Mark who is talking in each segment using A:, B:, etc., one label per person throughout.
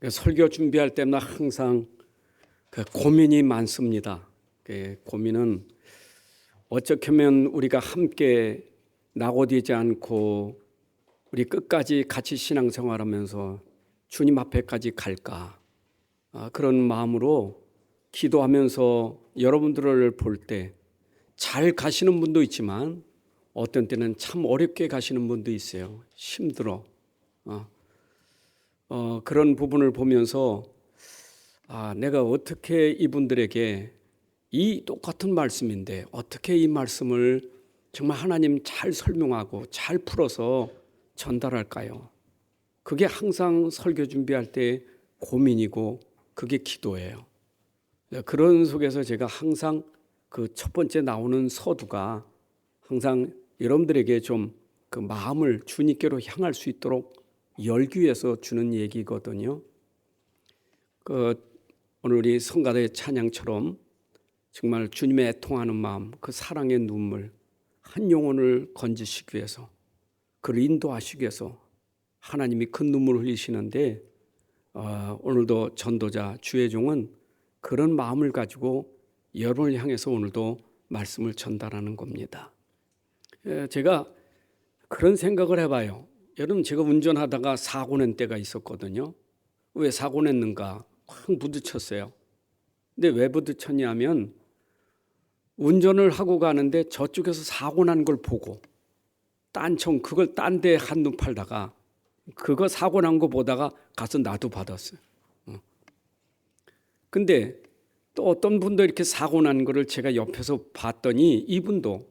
A: 설교 준비할 때마다 항상 고민이 많습니다. 고민은 어떻게 하면 우리가 함께 낙오되지 않고 우리 끝까지 같이 신앙생활하면서 주님 앞에까지 갈까? 그런 마음으로 기도하면서 여러분들을 볼 때 잘 가시는 분도 있지만 어떤 때는 참 어렵게 가시는 분도 있어요. 힘들어. 그런 부분을 보면서 내가 어떻게 이분들에게 이 똑같은 말씀인데 어떻게 이 말씀을 정말 하나님 잘 설명하고 잘 풀어서 전달할까요? 그게 항상 설교 준비할 때 고민이고 그게 기도예요. 그런 속에서 제가 항상 그 첫 번째 나오는 서두가 항상 여러분들에게 좀 그 마음을 주님께로 향할 수 있도록 열기 위해서 주는 얘기거든요. 오늘 우리 성가대의 찬양처럼 정말 주님의 애통하는 마음, 그 사랑의 눈물, 한 영혼을 건지시기 위해서, 그를 인도하시기 위해서 하나님이 그 눈물을 흘리시는데 오늘도 전도자 주의 종은 그런 마음을 가지고 여러분을 향해서 오늘도 말씀을 전달하는 겁니다. 제가 그런 생각을 해봐요. 여러분, 제가 운전하다가 사고 낸 때가 있었거든요. 왜 사고 냈는가? 확 부딪혔어요. 근데 왜 부딪혔냐면 운전을 하고 가는데 저쪽에서 사고 난 걸 보고 딴청 그걸 딴 데 한눈 팔다가 그거 사고 난 거 보다가 가서 나도 받았어요. 근데 또 어떤 분도 이렇게 사고 난 거를 제가 옆에서 봤더니 이분도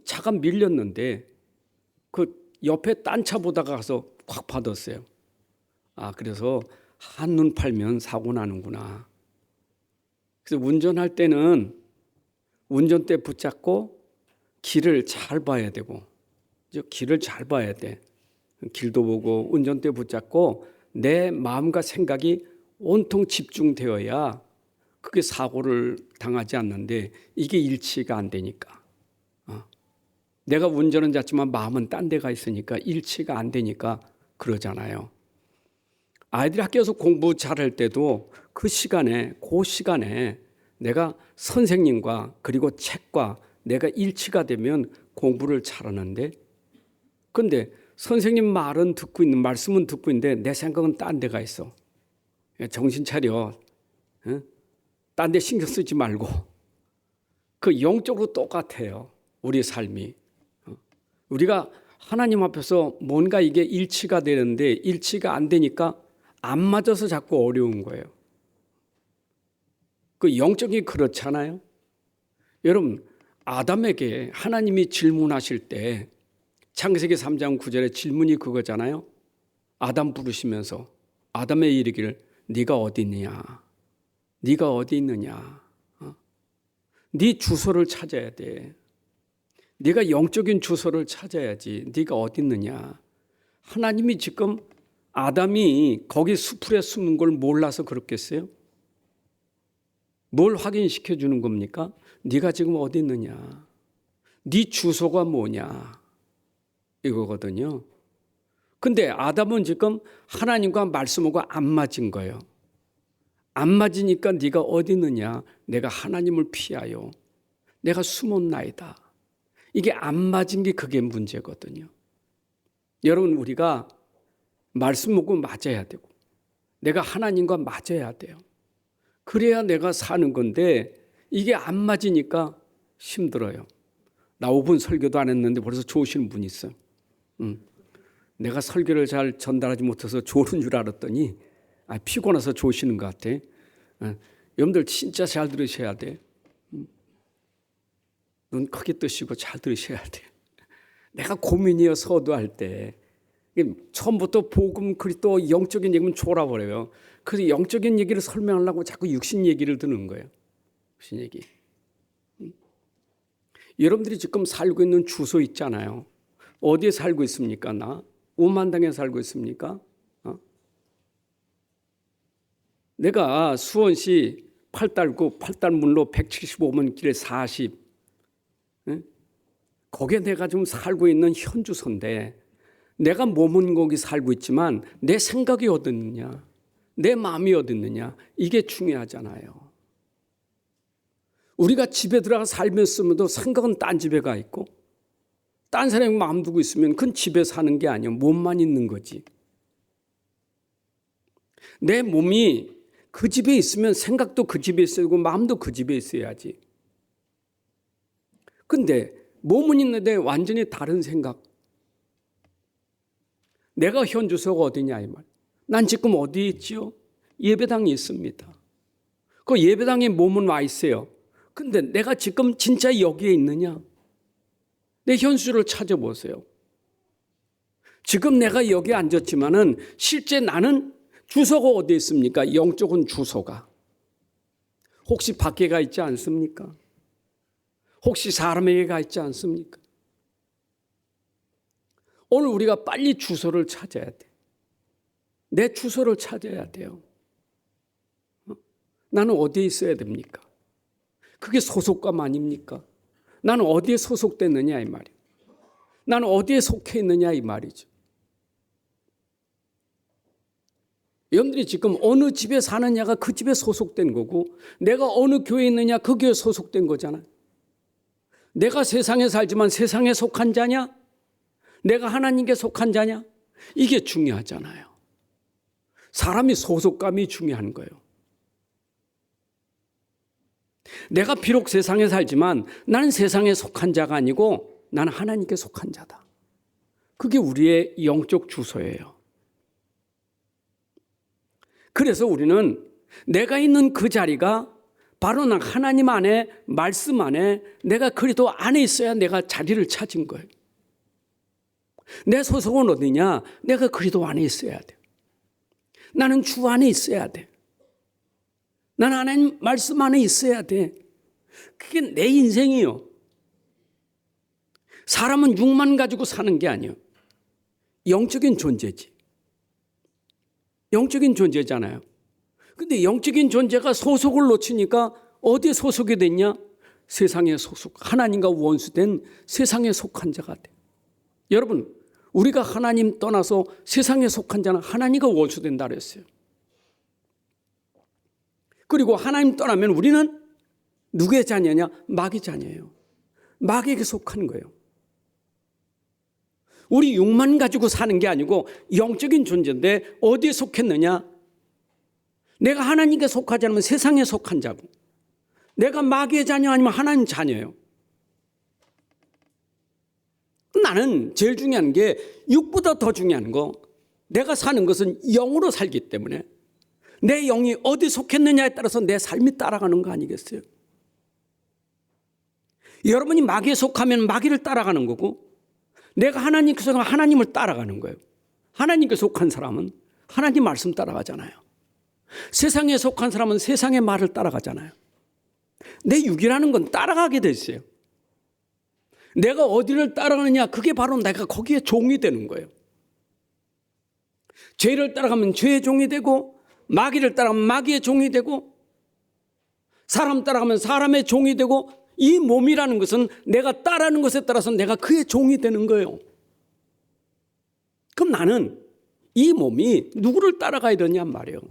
A: 차가 밀렸는데 그 옆에 딴 차 보다가 가서 확 받았어요. 그래서 한눈 팔면 사고 나는구나. 그래서 운전할 때는 운전대 붙잡고 길을 잘 봐야 되고, 길을 잘 봐야 돼. 길도 보고 운전대 붙잡고 내 마음과 생각이 온통 집중되어야 그게 사고를 당하지 않는데 이게 일치가 안 되니까. 내가 운전은 잤지만 마음은 딴 데가 있으니까 일치가 안 되니까 그러잖아요. 아이들이 학교에서 공부 잘할 때도 그 시간에 내가 선생님과 그리고 책과 내가 일치가 되면 공부를 잘하는데, 근데 선생님 말은 듣고 있는, 말씀은 듣고 있는데 내 생각은 딴 데가 있어. 정신 차려. 딴 데 신경 쓰지 말고. 그 영적으로 똑같아요. 우리의 삶이. 우리가 하나님 앞에서 뭔가 이게 일치가 되는데 일치가 안 되니까 안 맞아서 자꾸 어려운 거예요. 그 영적이 그렇잖아요. 여러분, 아담에게 하나님이 질문하실 때 창세기 3장 9절에 질문이 그거잖아요. 아담 부르시면서 아담의 이르기를 네가 어디 있느냐? 네가 어디 있느냐? 네 주소를 찾아야 돼. 네가 영적인 주소를 찾아야지. 네가 어디 있느냐? 하나님이 지금 아담이 거기 수풀에 숨은 걸 몰라서 그렇겠어요? 뭘 확인시켜 주는 겁니까? 네가 지금 어디 있느냐? 네 주소가 뭐냐? 이거거든요. 근데 아담은 지금 하나님과 말씀하고 안 맞은 거예요. 안 맞으니까 네가 어디 있느냐? 내가 하나님을 피하여 내가 숨었나이다. 이게 안 맞은 게 그게 문제거든요. 여러분, 우리가 말씀 먹고 맞아야 되고 내가 하나님과 맞아야 돼요. 그래야 내가 사는 건데 이게 안 맞으니까 힘들어요. 나 5분 설교도 안 했는데 벌써 좋으시는 분이 있어요. 내가 설교를 잘 전달하지 못해서 좋은 줄 알았더니 피곤해서 좋으시는 것 같아. 여러분들 진짜 잘 들으셔야 돼. 눈 크게 뜨시고 잘 들으셔야 돼. 내가 고민이어 서두할 때 처음부터 복음 그리스도 영적인 얘기면 졸아버려요. 그래서 영적인 얘기를 설명하려고 자꾸 육신 얘기를 드는 거예요. 육신 얘기. 여러분들이 지금 살고 있는 주소 있잖아요. 어디에 살고 있습니까? 나 오만당에 살고 있습니까? 내가 수원시 팔달구 팔달문로 175번 길 40 거기에 내가 좀 살고 있는 현주소인데 내가 몸은 거기 살고 있지만 내 생각이 어디 있느냐? 내 마음이 어디 있느냐? 이게 중요하잖아요. 우리가 집에 들어가 살면서도 생각은 딴 집에 가 있고 딴 사람이 마음 두고 있으면 그건 집에 사는 게 아니야. 몸만 있는 거지. 내 몸이 그 집에 있으면 생각도 그 집에 있어야 되고 마음도 그 집에 있어야지. 근데 몸은 있는데 완전히 다른 생각. 내가 현 주소가 어디냐 이 말. 난 지금 어디 있지요? 예배당에 있습니다. 그 예배당에 몸은 와 있어요. 근데 내가 지금 진짜 여기에 있느냐? 내 현수를 찾아보세요. 지금 내가 여기 앉았지만은 실제 나는 주소가 어디에 있습니까? 영적인 주소가. 혹시 밖에 가 있지 않습니까? 혹시 사람에게 가 있지 않습니까? 오늘 우리가 빨리 주소를 찾아야 돼. 내 주소를 찾아야 돼요. 나는 어디에 있어야 됩니까? 그게 소속감 아닙니까? 나는 어디에 소속됐느냐 이 말이에요. 나는 어디에 속해 있느냐 이 말이죠. 여러분들이 지금 어느 집에 사느냐가 그 집에 소속된 거고 내가 어느 교회에 있느냐 그 교회에 소속된 거잖아요. 내가 세상에 살지만 세상에 속한 자냐? 내가 하나님께 속한 자냐? 이게 중요하잖아요. 사람이 소속감이 중요한 거예요. 내가 비록 세상에 살지만 나는 세상에 속한 자가 아니고 나는 하나님께 속한 자다. 그게 우리의 영적 주소예요. 그래서 우리는 내가 있는 그 자리가 바로 난 하나님 안에 말씀 안에 내가 그리스도 안에 있어야 내가 자리를 찾은 거예요. 내 소속은 어디냐? 내가 그리스도 안에 있어야 돼. 나는 주 안에 있어야 돼. 나는 하나님 말씀 안에 있어야 돼. 그게 내 인생이요. 사람은 육만 가지고 사는 게 아니에요. 영적인 존재지. 영적인 존재잖아요. 근데 영적인 존재가 소속을 놓치니까 어디에 소속이 됐냐? 세상에 소속, 하나님과 원수된 세상에 속한 자가 돼. 여러분, 우리가 하나님 떠나서 세상에 속한 자는 하나님과 원수된다 그랬어요. 그리고 하나님 떠나면 우리는 누구의 자녀냐? 마귀 자녀예요. 마귀에게 속한 거예요. 우리 육만 가지고 사는 게 아니고 영적인 존재인데 어디에 속했느냐? 내가 하나님께 속하지 않으면 세상에 속한 자고 내가 마귀의 자녀 아니면 하나님 자녀예요. 나는 제일 중요한 게 육보다 더 중요한 거 내가 사는 것은 영으로 살기 때문에 내 영이 어디 속했느냐에 따라서 내 삶이 따라가는 거 아니겠어요? 여러분이 마귀에 속하면 마귀를 따라가는 거고 내가 하나님께 속하면 하나님을 따라가는 거예요. 하나님께 속한 사람은 하나님 말씀 따라가잖아요. 세상에 속한 사람은 세상의 말을 따라가잖아요. 내 육이라는 건 따라가게 돼 있어요. 내가 어디를 따라가느냐 그게 바로 내가 거기에 종이 되는 거예요. 죄를 따라가면 죄의 종이 되고 마귀를 따라가면 마귀의 종이 되고 사람 따라가면 사람의 종이 되고 이 몸이라는 것은 내가 따르는 것에 따라서 내가 그의 종이 되는 거예요. 그럼 나는 이 몸이 누구를 따라가야 되냔 말이에요.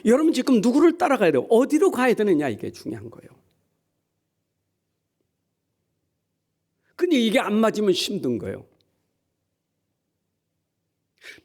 A: 여러분 지금 누구를 따라가야 돼요? 어디로 가야 되느냐 이게 중요한 거예요. 근데 이게 안 맞으면 힘든 거예요.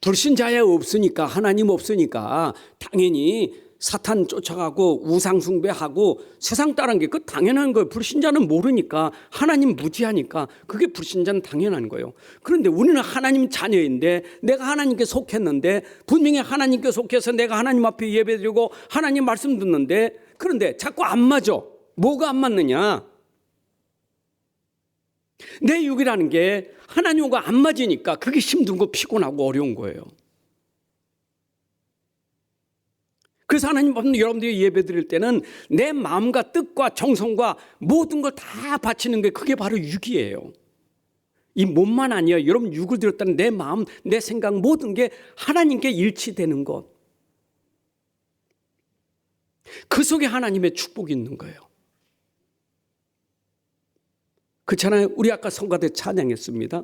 A: 불신자야 없으니까 하나님 없으니까 당연히 사탄 쫓아가고 우상 숭배하고 세상 따르는 게 그 당연한 거예요. 불신자는 모르니까 하나님 무지하니까 그게 불신자는 당연한 거예요. 그런데 우리는 하나님 자녀인데 내가 하나님께 속했는데 분명히 하나님께 속해서 내가 하나님 앞에 예배드리고 하나님 말씀 듣는데 그런데 자꾸 안 맞아. 뭐가 안 맞느냐? 내 육이라는 게 하나님과 안 맞으니까 그게 힘들고 피곤하고 어려운 거예요. 그래서 하나님 앞에 여러분들이 예배 드릴 때는 내 마음과 뜻과 정성과 모든 걸 다 바치는 게 그게 바로 육이에요. 이 몸만 아니에요. 여러분 육을 드렸다는 내 마음, 내 생각 모든 게 하나님께 일치되는 것. 그 속에 하나님의 축복이 있는 거예요. 그렇잖아요. 우리 아까 성가대 찬양했습니다.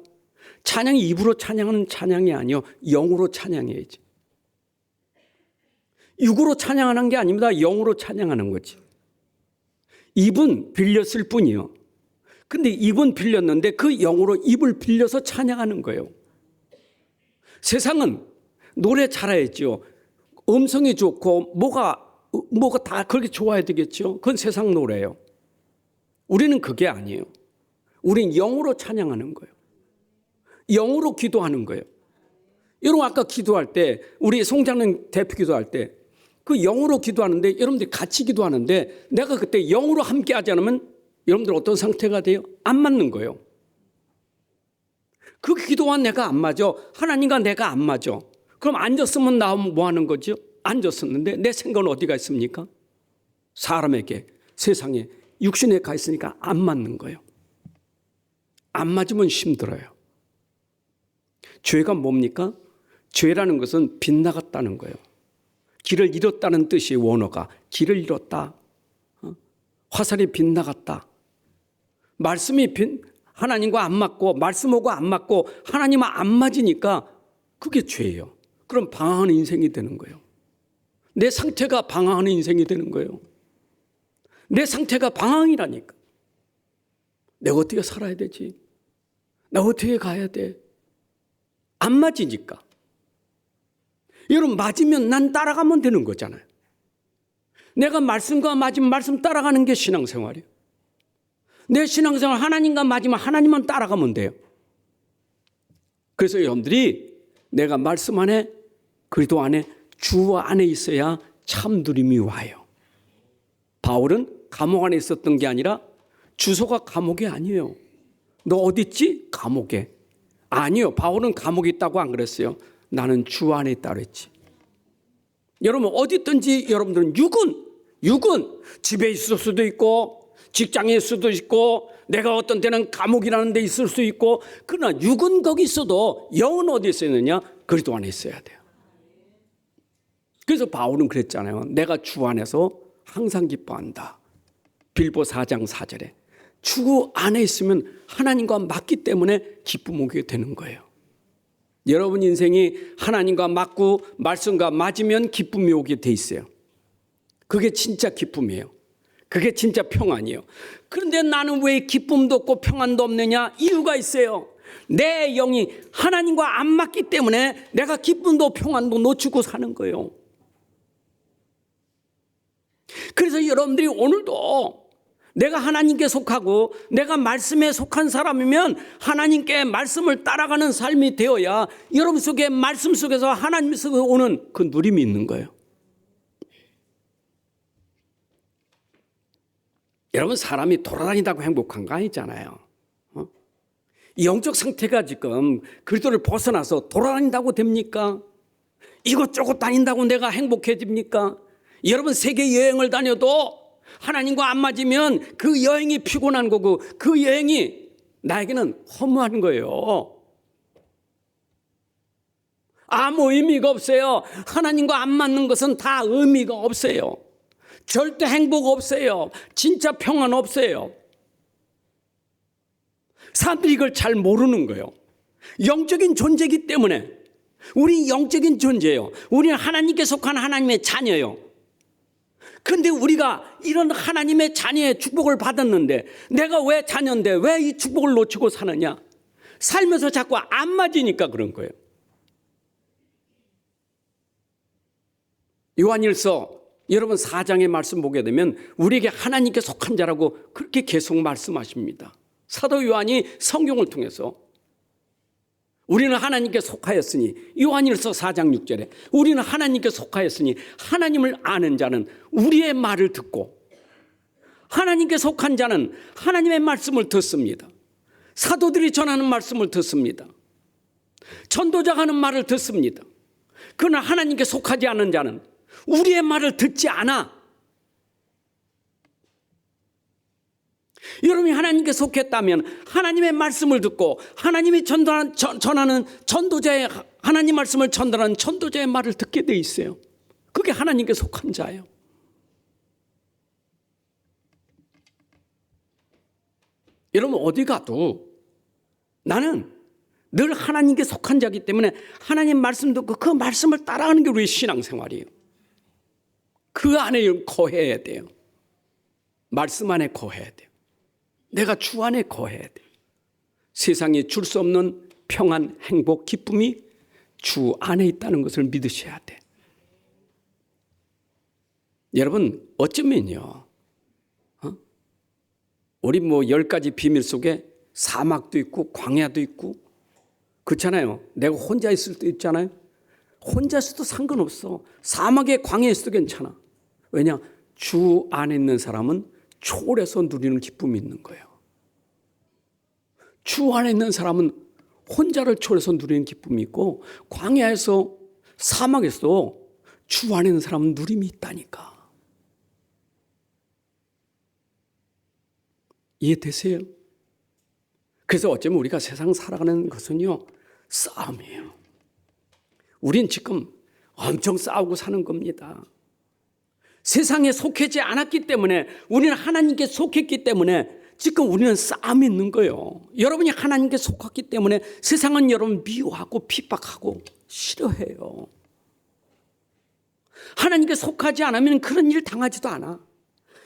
A: 찬양이 입으로 찬양하는 찬양이 아니요, 영으로 찬양해야지. 육으로 찬양하는 게 아닙니다. 영으로 찬양하는 거지. 입은 빌렸을 뿐이요. 근데 입은 빌렸는데 그 영으로 입을 빌려서 찬양하는 거예요. 세상은 노래 잘해야죠. 음성이 좋고 뭐가 다 그렇게 좋아야 되겠죠. 그건 세상 노래예요. 우리는 그게 아니에요. 우리는 영으로 찬양하는 거예요. 영으로 기도하는 거예요. 여러분 아까 기도할 때 우리 송장님 대표 기도할 때 그 영으로 기도하는데 여러분들이 같이 기도하는데 내가 그때 영으로 함께 하지 않으면 여러분들 어떤 상태가 돼요? 안 맞는 거예요. 그 기도와 내가 안 맞아. 하나님과 내가 안 맞아. 그럼 앉았으면 나 뭐 하는 거죠? 앉았었는데 내 생각은 어디가 있습니까? 사람에게, 세상에, 육신에 가 있으니까 안 맞는 거예요. 안 맞으면 힘들어요. 죄가 뭡니까? 죄라는 것은 빗나갔다는 거예요. 길을 잃었다는 뜻이 원어가. 길을 잃었다. 화살이 빗나갔다. 말씀이 하나님과 안 맞고 말씀하고 안 맞고 하나님과 안 맞으니까 그게 죄예요. 그럼 방황하는 인생이 되는 거예요. 내 상태가 방황하는 인생이 되는 거예요. 내 상태가 방황이라니까. 내가 어떻게 살아야 되지? 나 어떻게 가야 돼? 안 맞으니까. 여러분 맞으면 난 따라가면 되는 거잖아요. 내가 말씀과 맞으면 말씀 따라가는 게 신앙생활이에요. 내 신앙생활 하나님과 맞으면 하나님만 따라가면 돼요. 그래서 여러분들이 내가 말씀 안에 그리스도 안에 주 안에 있어야 참 누림이 와요. 바울은 감옥 안에 있었던 게 아니라 주소가 감옥이 아니에요. 너 어디 있지? 감옥에. 아니요. 바울은 감옥에 있다고 안 그랬어요. 나는 주 안에 있다 그랬지. 여러분 어디 있든지 여러분들은 육은 집에 있을 수도 있고 직장에 있을 수도 있고 내가 어떤 때는 감옥이라는 데 있을 수 있고 그러나 육은 거기 있어도 영은 어디 있느냐? 그리스도 안에 있어야 돼요. 그래서 바울은 그랬잖아요. 내가 주 안에서 항상 기뻐한다. 빌보 4장 4절에 주 안에 있으면 하나님과 맞기 때문에 기쁨 오게 되는 거예요. 여러분 인생이 하나님과 맞고 말씀과 맞으면 기쁨이 오게 돼 있어요. 그게 진짜 기쁨이에요. 그게 진짜 평안이에요. 그런데 나는 왜 기쁨도 없고 평안도 없느냐? 이유가 있어요. 내 영이 하나님과 안 맞기 때문에 내가 기쁨도 평안도 놓치고 사는 거예요. 그래서 여러분들이 오늘도 내가 하나님께 속하고 내가 말씀에 속한 사람이면 하나님께 말씀을 따라가는 삶이 되어야 여러분 속에 말씀 속에서 하나님 속에 오는 그 누림이 있는 거예요. 여러분 사람이 돌아다니다고 행복한 거 아니잖아요. 영적 상태가 지금 그리스도를 벗어나서 돌아다닌다고 됩니까? 이것저것 다닌다고 내가 행복해집니까? 여러분 세계 여행을 다녀도 하나님과 안 맞으면 그 여행이 피곤한 거고 그 여행이 나에게는 허무한 거예요. 아무 의미가 없어요. 하나님과 안 맞는 것은 다 의미가 없어요. 절대 행복 없어요. 진짜 평안 없어요. 사람들이 이걸 잘 모르는 거예요. 영적인 존재이기 때문에 우리 영적인 존재예요. 우리는 하나님께 속한 하나님의 자녀예요. 그런데 우리가 이런 하나님의 자녀의 축복을 받았는데 내가 왜 자녀인데 왜 이 축복을 놓치고 사느냐? 살면서 자꾸 안 맞으니까 그런 거예요. 요한일서 여러분 4장의 말씀 보게 되면 우리에게 하나님께 속한 자라고 그렇게 계속 말씀하십니다. 사도 요한이 성경을 통해서 우리는 하나님께 속하였으니 요한일서 4장 6절에 우리는 하나님께 속하였으니 하나님을 아는 자는 우리의 말을 듣고 하나님께 속한 자는 하나님의 말씀을 듣습니다. 사도들이 전하는 말씀을 듣습니다. 전도자가 하는 말을 듣습니다. 그러나 하나님께 속하지 않은 자는 우리의 말을 듣지 않아. 여러분이 하나님께 속했다면 하나님의 말씀을 듣고 하나님이 전하는 전도자의 하나님 말씀을 전달하는 전도자의 말을 듣게 돼 있어요. 그게 하나님께 속한 자예요. 여러분 어디 가도 나는 늘 하나님께 속한 자이기 때문에 하나님 말씀 듣고 그 말씀을 따라가는 게 우리의 신앙생활이에요. 그 안에 거해야 돼요. 말씀 안에 거해야 돼요. 내가 주 안에 거해야 돼요. 세상에 줄 수 없는 평안, 행복, 기쁨이 주 안에 있다는 것을 믿으셔야 돼. 여러분 어쩌면요, 우리 10가지 비밀 속에 사막도 있고 광야도 있고 그렇잖아요. 내가 혼자 있을 때 있잖아요. 혼자 있어도 상관없어. 사막에 광야에 있어도 괜찮아. 왜냐? 주 안에 있는 사람은 초월해서 누리는 기쁨이 있는 거예요. 주 안에 있는 사람은 혼자를 초월해서 누리는 기쁨이 있고 광야에서 사막에서도 주 안에 있는 사람은 누림이 있다니까. 이해되세요? 그래서 어쩌면 우리가 세상 살아가는 것은요, 싸움이에요. 우린 지금 엄청 싸우고 사는 겁니다. 세상에 속하지 않았기 때문에, 우리는 하나님께 속했기 때문에 지금 우리는 싸움이 있는 거예요. 여러분이 하나님께 속했기 때문에 세상은 여러분 미워하고 핍박하고 싫어해요. 하나님께 속하지 않으면 그런 일 당하지도 않아.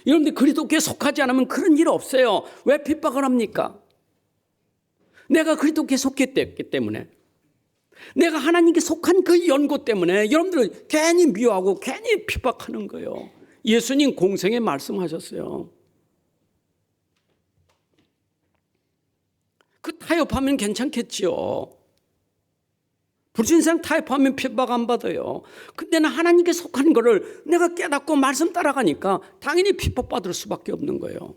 A: 여러분들 그리스도께 속하지 않으면 그런 일 없어요. 왜 핍박을 합니까? 내가 그리스도께 속했기 때문에, 내가 하나님께 속한 그 연고 때문에 여러분들은 괜히 미워하고 괜히 핍박하는 거예요. 예수님 공생에 말씀하셨어요. 그 타협하면 괜찮겠지요. 불신상 타협하면 핍박 안 받아요. 근데 는 하나님께 속한 거를 내가 깨닫고 말씀 따라가니까 당연히 핍박받을 수밖에 없는 거예요.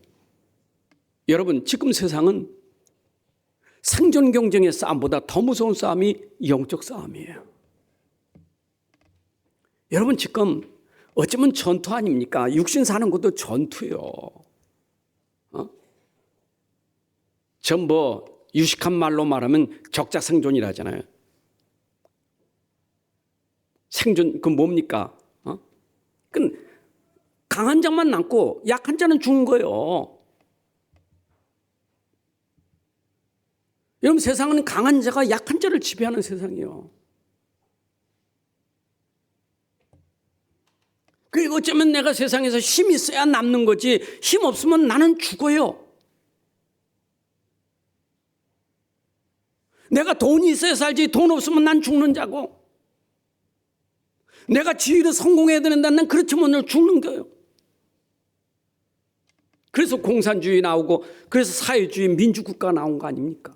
A: 여러분 지금 세상은 생존 경쟁의 싸움보다 더 무서운 싸움이 영적 싸움이에요. 여러분 지금 어쩌면 전투 아닙니까? 육신 사는 것도 전투요. 전 유식한 말로 말하면 적자생존이라 하잖아요. 생존, 그 뭡니까? 그 강한 자만 남고 약한 자는 죽은 거예요. 여러분 세상은 강한 자가 약한 자를 지배하는 세상이에요. 그리고 어쩌면 내가 세상에서 힘이 있어야 남는 거지, 힘 없으면 나는 죽어요. 내가 돈이 있어야 살지 돈 없으면 난 죽는 자고, 내가 지위로 성공해야 되는데 난 그렇지 못하면 죽는 거예요. 그래서 공산주의 나오고, 그래서 사회주의 민주국가 나온 거 아닙니까?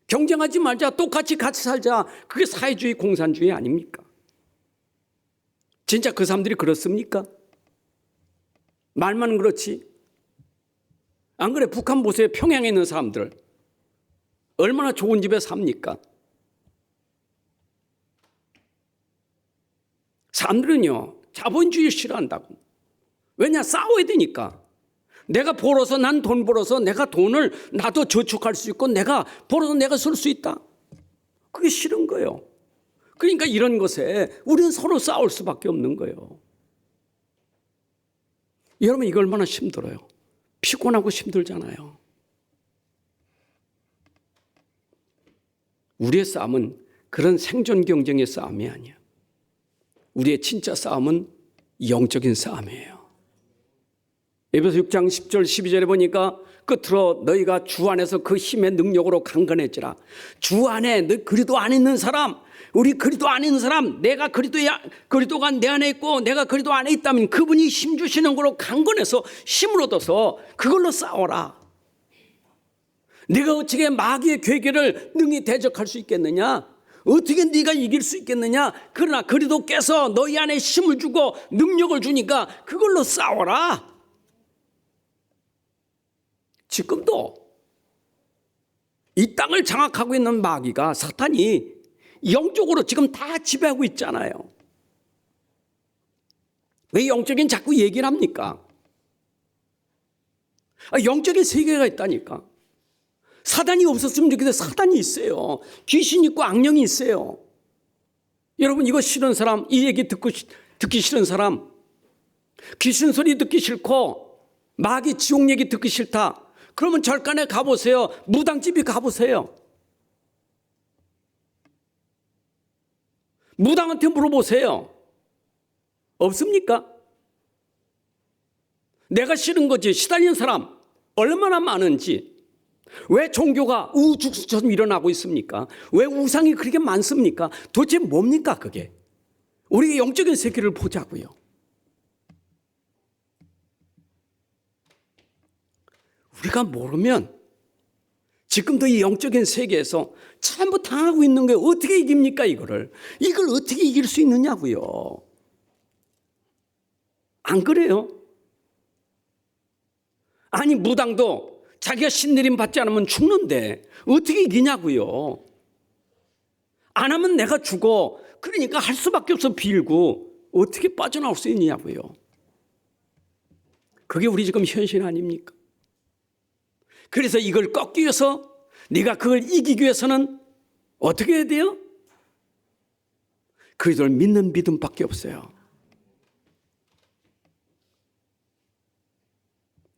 A: 경쟁하지 말자, 똑같이 같이 살자. 그게 사회주의 공산주의 아닙니까? 진짜 그 사람들이 그렇습니까? 말만 그렇지. 안 그래? 북한 보세요. 평양에 있는 사람들 얼마나 좋은 집에 삽니까? 사람들은요 자본주의를 싫어한다고. 왜냐? 싸워야 되니까. 내가 벌어서, 난 돈 벌어서 내가 돈을 나도 저축할 수 있고 내가 벌어서 내가 쓸 수 있다. 그게 싫은 거예요. 그러니까 이런 것에 우리는 서로 싸울 수밖에 없는 거예요. 여러분 이거 얼마나 힘들어요. 피곤하고 힘들잖아요. 우리의 싸움은 그런 생존 경쟁의 싸움이 아니야. 우리의 진짜 싸움은 영적인 싸움이에요. 에베소 6장 10절 12절에 보니까 끝으로 너희가 주 안에서 그 힘의 능력으로 강건해지라. 주 안에, 너 그리스도 안에 있는 사람, 우리 그리스도 안에 있는 사람, 내가 그리스도가 내 안에 있고 내가 그리스도 안에 있다면 그분이 힘 주시는 걸로 강건해서 힘을 얻어서 그걸로 싸워라. 네가 어떻게 마귀의 괴계를 능히 대적할 수 있겠느냐? 어떻게 네가 이길 수 있겠느냐? 그러나 그리스도께서 너희 안에 힘을 주고 능력을 주니까 그걸로 싸워라. 지금도 이 땅을 장악하고 있는 마귀가, 사탄이 영적으로 지금 다 지배하고 있잖아요. 왜 영적인 자꾸 얘기를 합니까? 영적인 세계가 있다니까. 사단이 없었으면 좋겠는데 사단이 있어요. 귀신 있고 악령이 있어요. 여러분 이거 싫은 사람, 이 얘기 듣기 싫은 사람, 귀신 소리 듣기 싫고 마귀 지옥 얘기 듣기 싫다. 그러면 절간에 가보세요. 무당집에 가보세요. 무당한테 물어보세요. 없습니까? 내가 싫은 거지 시달리는 사람 얼마나 많은지. 왜 종교가 우죽수처럼 일어나고 있습니까? 왜 우상이 그렇게 많습니까? 도대체 뭡니까 그게? 우리의 영적인 세계를 보자고요. 우리가 모르면 지금도 이 영적인 세계에서 전부 당하고 있는 거예요. 어떻게 이깁니까 이거를? 이걸 어떻게 이길 수 있느냐고요. 안 그래요? 아니 무당도 자기가 신내림 받지 않으면 죽는데 어떻게 이기냐고요. 안 하면 내가 죽어. 그러니까 할 수밖에 없어 빌고 어떻게 빠져나올 수 있냐고요. 그게 우리 지금 현실 아닙니까? 그래서 이걸 꺾기 위해서 네가 그걸 이기기 위해서는 어떻게 해야 돼요? 그리스도를 믿는 믿음밖에 없어요.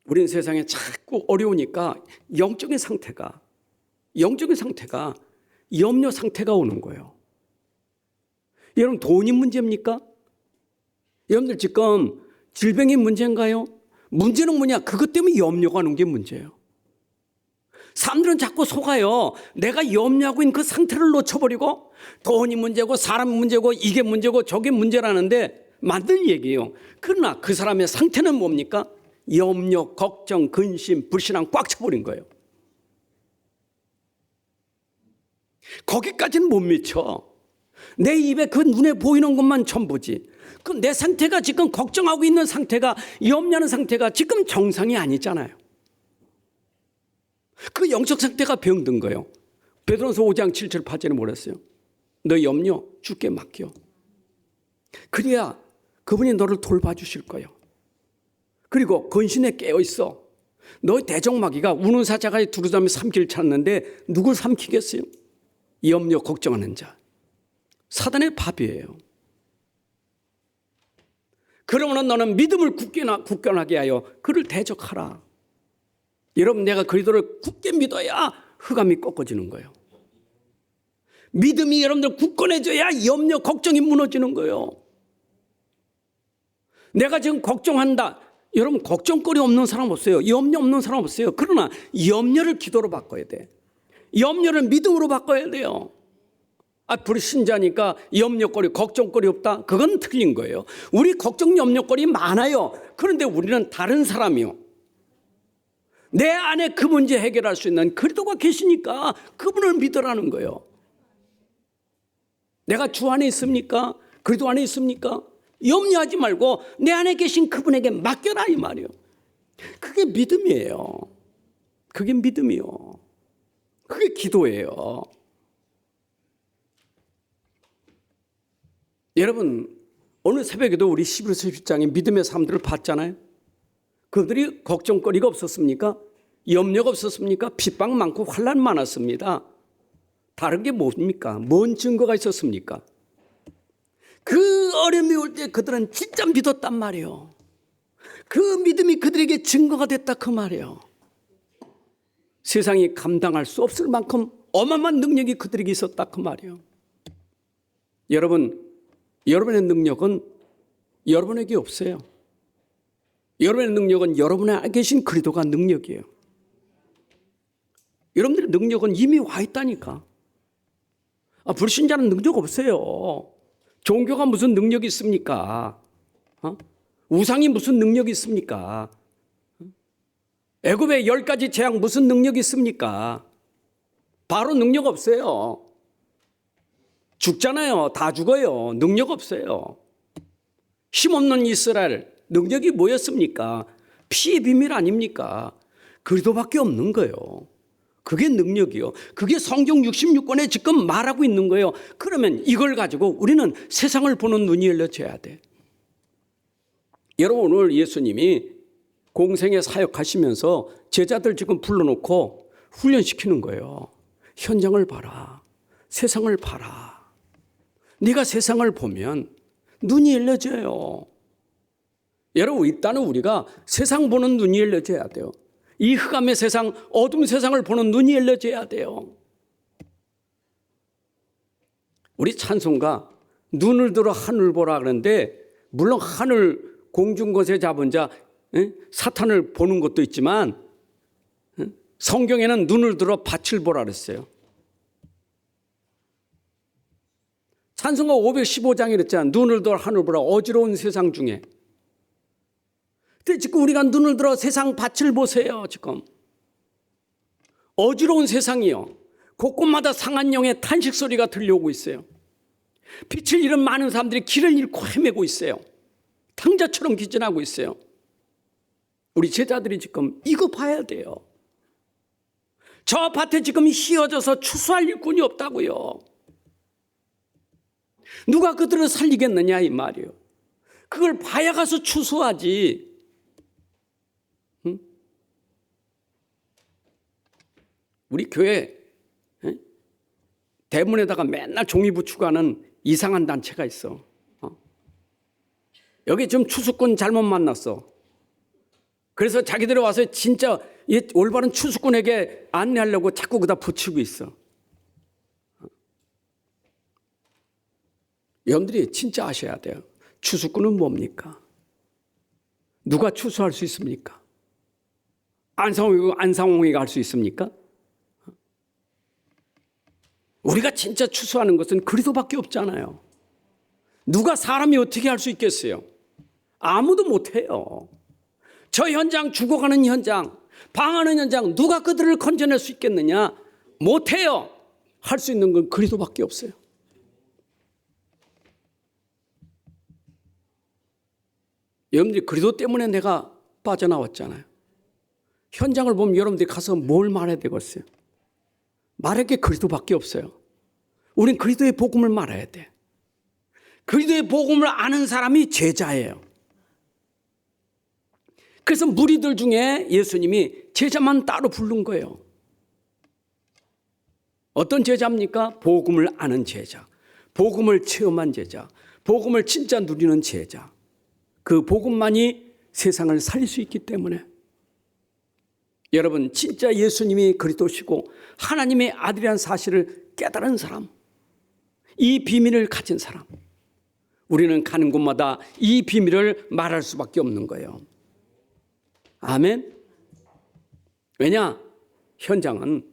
A: 우리는 세상에 자꾸 어려우니까 영적인 상태가 염려 상태가 오는 거예요. 여러분 돈이 문제입니까? 여러분들 지금 질병이 문제인가요? 문제는 뭐냐? 그것 때문에 염려가 오는 게 문제예요. 사람들은 자꾸 속아요. 내가 염려하고 있는 그 상태를 놓쳐버리고 돈이 문제고 사람 문제고 이게 문제고 저게 문제라는데 맞는 얘기예요. 그러나 그 사람의 상태는 뭡니까? 염려, 걱정, 근심, 불신앙 꽉 차버린 거예요. 거기까지는 못 미쳐. 내 입에 그 눈에 보이는 것만 전부지. 그 내 상태가 지금 걱정하고 있는 상태가 염려하는 상태가 지금 정상이 아니잖아요. 그 영적 상태가 병든 거예요. 베드로서 5장 7절 8절에 뭐랬어요? 너 염려 주께 맡겨. 그래야 그분이 너를 돌봐주실 거예요. 그리고 근신에 깨어있어. 너 대적마귀가 우는 사자가 두루다음에 삼키를 찾는데 누굴 삼키겠어요? 염려 걱정하는 자. 사단의 밥이에요. 그러면 너는 믿음을 굳건하게 하여 그를 대적하라. 여러분 내가 그리스도를 굳게 믿어야 흑암이 꺾어지는 거예요. 믿음이 여러분들 굳건해져야 염려 걱정이 무너지는 거예요. 내가 지금 걱정한다. 여러분 걱정거리 없는 사람 없어요. 염려 없는 사람 없어요. 그러나 염려를 기도로 바꿔야 돼. 염려를 믿음으로 바꿔야 돼요. 불신자니까 염려거리 걱정거리 없다. 그건 틀린 거예요. 우리 걱정 염려거리 많아요. 그런데 우리는 다른 사람이요. 내 안에 그 문제 해결할 수 있는 그리스도가 계시니까 그분을 믿으라는 거예요. 내가 주 안에 있습니까? 그리스도 안에 있습니까? 염려하지 말고 내 안에 계신 그분에게 맡겨라 이 말이에요. 그게 믿음이에요. 그게 믿음이요. 그게 기도예요. 여러분 오늘 새벽에도 우리 11서 10장의 믿음의 사람들을 봤잖아요. 그들이 걱정거리가 없었습니까? 염려가 없었습니까? 핍박 많고 환난 많았습니다. 다른 게 뭡니까? 뭔 증거가 있었습니까? 그 어려움이 올 때 그들은 진짜 믿었단 말이에요. 그 믿음이 그들에게 증거가 됐다 그 말이에요. 세상이 감당할 수 없을 만큼 어마어마한 능력이 그들에게 있었다 그 말이에요. 여러분의 능력은 여러분에게 없어요. 여러분의 능력은 여러분에 계신 그리스도가 능력이에요. 여러분들의 능력은 이미 와 있다니까. 불신자는 능력 없어요. 종교가 무슨 능력이 있습니까? 우상이 무슨 능력이 있습니까? 애굽의 10가지 재앙 무슨 능력이 있습니까? 바로 능력 없어요. 죽잖아요. 다 죽어요. 능력 없어요. 힘없는 이스라엘 능력이 뭐였습니까? 피의 비밀 아닙니까? 그리스도밖에 없는 거예요. 그게 능력이요. 그게 성경 66권에 지금 말하고 있는 거예요. 그러면 이걸 가지고 우리는 세상을 보는 눈이 열려져야 돼. 여러분 오늘 예수님이 공생에 사역하시면서 제자들 지금 불러놓고 훈련시키는 거예요. 현장을 봐라. 세상을 봐라. 네가 세상을 보면 눈이 열려져요. 여러분 일단은 우리가 세상 보는 눈이 열려져야 돼요. 이 흑암의 세상, 어둠 세상을 보는 눈이 열려져야 돼요. 우리 찬송가 눈을 들어 하늘 보라 그러는데 물론 하늘 공중것에 잡은 자 사탄을 보는 것도 있지만 성경에는 눈을 들어 밭을 보라 그랬어요. 찬송가 515장에 그랬잖아요. 눈을 들어 하늘 보라 어지러운 세상 중에. 근데 지금 우리가 눈을 들어 세상 밭을 보세요. 지금 어지러운 세상이요. 곳곳마다 상한 영의 탄식 소리가 들려오고 있어요. 빛을 잃은 많은 사람들이 길을 잃고 헤매고 있어요. 탕자처럼 기진하고 있어요. 우리 제자들이 지금 이거 봐야 돼요. 저 밭에 지금 휘어져서 추수할 일꾼이 없다고요. 누가 그들을 살리겠느냐 이 말이에요. 그걸 봐야 가서 추수하지. 응? 우리 교회 대문에다가 맨날 종이 붙이고 하는 이상한 단체가 있어. 여기 지금 추수꾼 잘못 만났어. 그래서 자기들이 와서 진짜 올바른 추수꾼에게 안내하려고 자꾸 그다 붙이고 있어. 여러분들이 진짜 아셔야 돼요. 추수꾼은 뭡니까? 누가 추수할 수 있습니까? 안상홍이가 할 수 있습니까? 우리가 진짜 추수하는 것은 그리스도밖에 없잖아요. 누가 사람이 어떻게 할 수 있겠어요? 아무도 못해요. 저 현장, 죽어가는 현장, 방하는 현장, 누가 그들을 건져낼 수 있겠느냐? 못해요. 할 수 있는 건 그리스도밖에 없어요. 여러분들이 그리스도 때문에 내가 빠져나왔잖아요. 현장을 보면 여러분들이 가서 뭘 말해야 되겠어요? 말할 게 그리스도밖에 없어요. 우린 그리스도의 복음을 말해야 돼. 그리스도의 복음을 아는 사람이 제자예요. 그래서 무리들 중에 예수님이 제자만 따로 부른 거예요. 어떤 제자입니까? 복음을 아는 제자, 복음을 체험한 제자, 복음을 진짜 누리는 제자. 그 복음만이 세상을 살릴 수 있기 때문에 여러분 진짜 예수님이 그리스도시고 하나님의 아들이라는 사실을 깨달은 사람, 이 비밀을 가진 사람, 우리는 가는 곳마다 이 비밀을 말할 수밖에 없는 거예요. 아멘. 왜냐? 현장은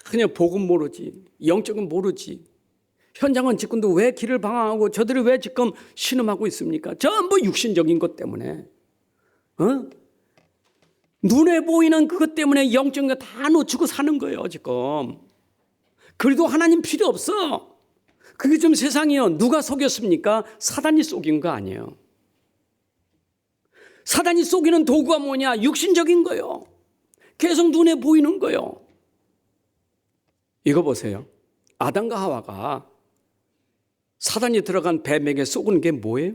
A: 그냥 복음 모르지, 영적은 모르지. 현장은 지금도 왜 길을 방황하고 저들이 왜 지금 신음하고 있습니까? 전부 육신적인 것 때문에. 눈에 보이는 그것 때문에 영적인 거 다 놓치고 사는 거예요 지금. 그래도 하나님 필요 없어. 그게 좀 세상이요. 누가 속였습니까? 사단이 속인 거 아니에요. 사단이 속이는 도구가 뭐냐? 육신적인 거요. 계속 눈에 보이는 거요. 이거 보세요. 아담과 하와가 사단이 들어간 뱀에게 속은 게 뭐예요?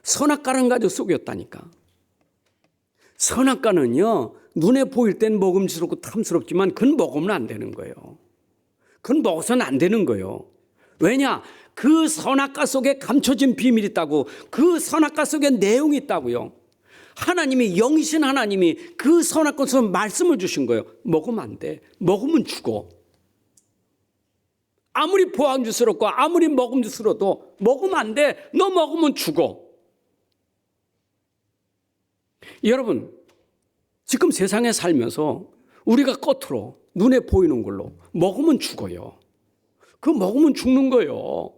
A: 선악과를 가지고 속였다니까. 선악과는요, 눈에 보일 땐 먹음직스럽고 탐스럽지만 그건 먹으면 안 되는 거예요. 그건 먹어서는 안 되는 거예요. 왜냐? 그 선악과 속에 감춰진 비밀이 있다고. 그 선악과 속에 내용이 있다고요. 하나님이, 영이신 하나님이 그 선악과 속에 말씀을 주신 거예요. 먹으면 안 돼. 먹으면 죽어. 아무리 포항주스럽고 아무리 먹음직스러워도 먹으면 안 돼. 너 먹으면 죽어. 여러분, 지금 세상에 살면서 우리가 겉으로 눈에 보이는 걸로 먹으면 죽어요. 그 먹으면 죽는 거예요.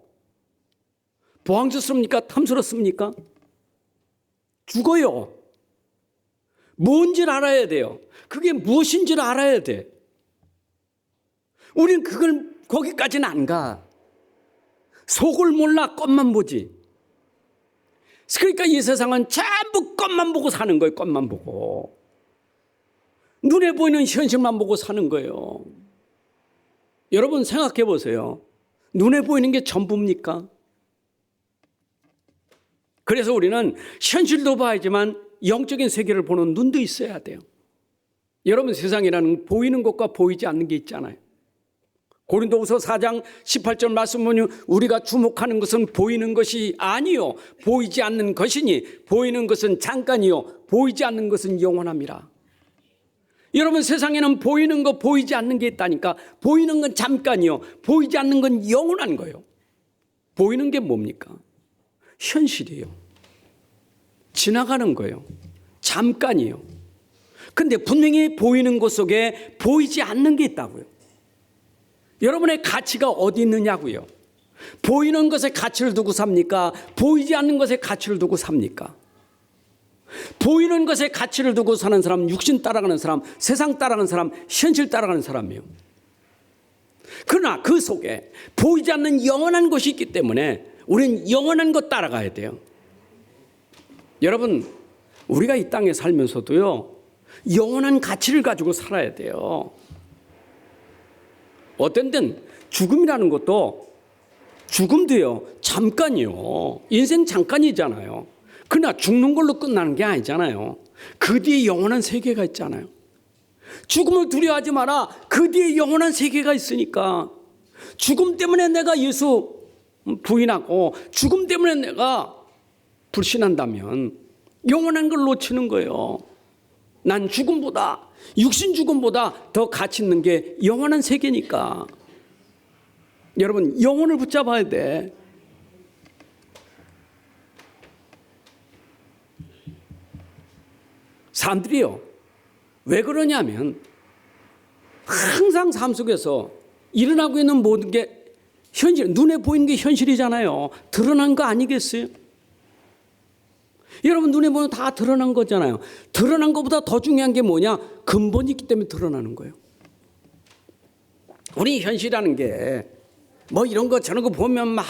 A: 포항주스럽습니까? 탐스럽습니까? 죽어요. 뭔지를 알아야 돼요. 그게 무엇인지를 알아야 돼. 우린 그걸 거기까지는 안 가. 속을 몰라 겉만 보지. 그러니까 이 세상은 전부 겉만 보고 사는 거예요. 겉만 보고. 눈에 보이는 현실만 보고 사는 거예요. 여러분 생각해 보세요. 눈에 보이는 게 전부입니까? 그래서 우리는 현실도 봐야지만 영적인 세계를 보는 눈도 있어야 돼요. 여러분 세상이라는 보이는 것과 보이지 않는 게 있잖아요. 고린도후서 4장 18절 말씀 보면 우리가 주목하는 것은 보이는 것이 아니요 보이지 않는 것이니 보이는 것은 잠깐이요 보이지 않는 것은 영원함이라. 여러분 세상에는 보이는 거 보이지 않는 게 있다니까. 보이는 건 잠깐이요 보이지 않는 건 영원한 거예요. 보이는 게 뭡니까? 현실이에요. 지나가는 거예요. 잠깐이요. 근데 분명히 보이는 것 속에 보이지 않는 게 있다고요. 여러분의 가치가 어디 있느냐고요. 보이는 것에 가치를 두고 삽니까? 보이지 않는 것에 가치를 두고 삽니까? 보이는 것에 가치를 두고 사는 사람, 육신 따라가는 사람, 세상 따라가는 사람, 현실 따라가는 사람이에요. 그러나 그 속에 보이지 않는 영원한 것이 있기 때문에 우리는 영원한 것 따라가야 돼요. 여러분, 우리가 이 땅에 살면서도요, 영원한 가치를 가지고 살아야 돼요. 어떤 데는 죽음이라는 것도, 죽음도요, 잠깐이요. 인생 잠깐이잖아요. 그러나 죽는 걸로 끝나는 게 아니잖아요. 그 뒤에 영원한 세계가 있잖아요. 죽음을 두려워하지 마라. 그 뒤에 영원한 세계가 있으니까. 죽음 때문에 내가 예수 부인하고 죽음 때문에 내가 불신한다면 영원한 걸 놓치는 거예요. 난 죽음보다, 육신 죽음보다 더 가치 있는 게 영원한 세계니까. 여러분, 영혼을 붙잡아야 돼. 사람들이요, 왜 그러냐면 항상 삶 속에서 일어나고 있는 모든 게 현실, 눈에 보이는 게 현실이잖아요. 드러난 거 아니겠어요? 여러분, 눈에 보면 다 드러난 거잖아요. 드러난 것보다 더 중요한 게 뭐냐? 근본이 있기 때문에 드러나는 거예요. 우리 현실이라는 게 뭐 이런 거 저런 거 보면 막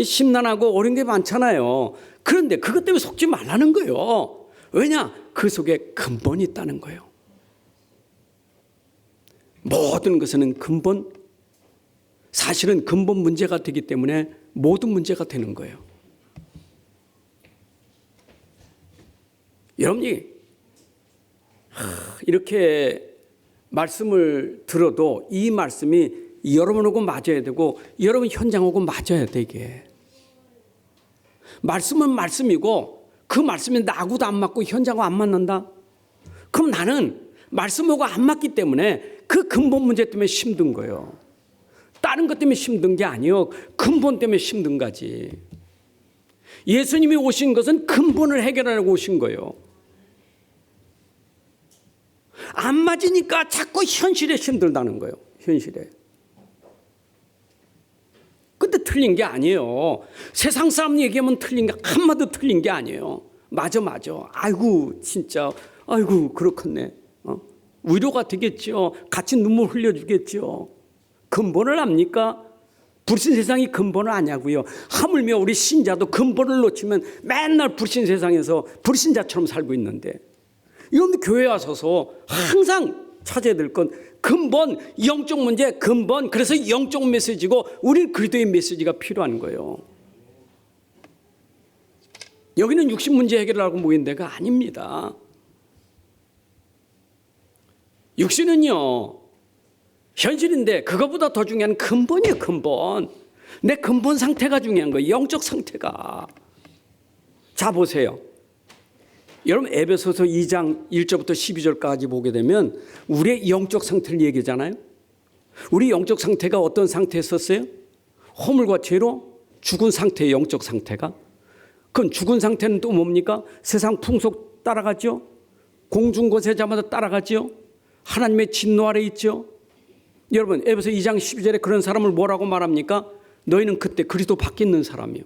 A: 심란하고 어려운 게 많잖아요. 그런데 그것 때문에 속지 말라는 거예요. 왜냐? 그 속에 근본이 있다는 거예요. 모든 것은 근본, 사실은 근본 문제가 되기 때문에 모든 문제가 되는 거예요. 여러분이 이렇게 말씀을 들어도 이 말씀이 여러분하고 맞아야 되고 여러분 현장하고 맞아야 되게. 말씀은 말씀이고 그 말씀이 나하고도 안 맞고 현장하고 안 맞는다? 그럼 나는 말씀하고 안 맞기 때문에 그 근본 문제 때문에 힘든 거예요. 다른 것 때문에 힘든 게 아니요, 근본 때문에 힘든 거지. 예수님이 오신 것은 근본을 해결하려고 오신 거예요. 안 맞으니까 자꾸 현실에 힘들다는 거예요. 현실에. 근데 틀린 게 아니에요. 세상 사람 얘기하면 틀린 게 한마디 틀린 게 아니에요. 맞아. 아이고 진짜, 아이고 그렇겠네. 위로가 되겠죠. 같이 눈물 흘려주겠죠. 근본을 압니까? 불신 세상이 근본을 아냐고요. 하물며 우리 신자도 근본을 놓치면 맨날 불신 세상에서 불신자처럼 살고 있는데, 이런 교회에 와서서 항상 찾아야 될 건 근본, 영적 문제, 근본. 그래서 영적 메시지고 우리는 그리스도의 메시지가 필요한 거예요. 여기는 육신 문제 해결하고 모인 데가 아닙니다. 육신은요, 현실인데 그것보다 더 중요한 근본이에요. 근본. 내 근본 상태가 중요한 거예요. 영적 상태가. 자, 보세요. 여러분, 에베소서 2장 1절부터 12절까지 보게 되면 우리의 영적 상태를 얘기하잖아요. 우리 영적 상태가 어떤 상태였었어요? 허물과 죄로 죽은 상태의 영적 상태가. 그럼 죽은 상태는 또 뭡니까? 세상 풍속 따라가죠. 공중권세자마다 따라가죠. 하나님의 진노 아래 있죠. 여러분, 에베소 2장 12절에 그런 사람을 뭐라고 말합니까? 너희는 그때 그리스도 밖에 있는 사람이요,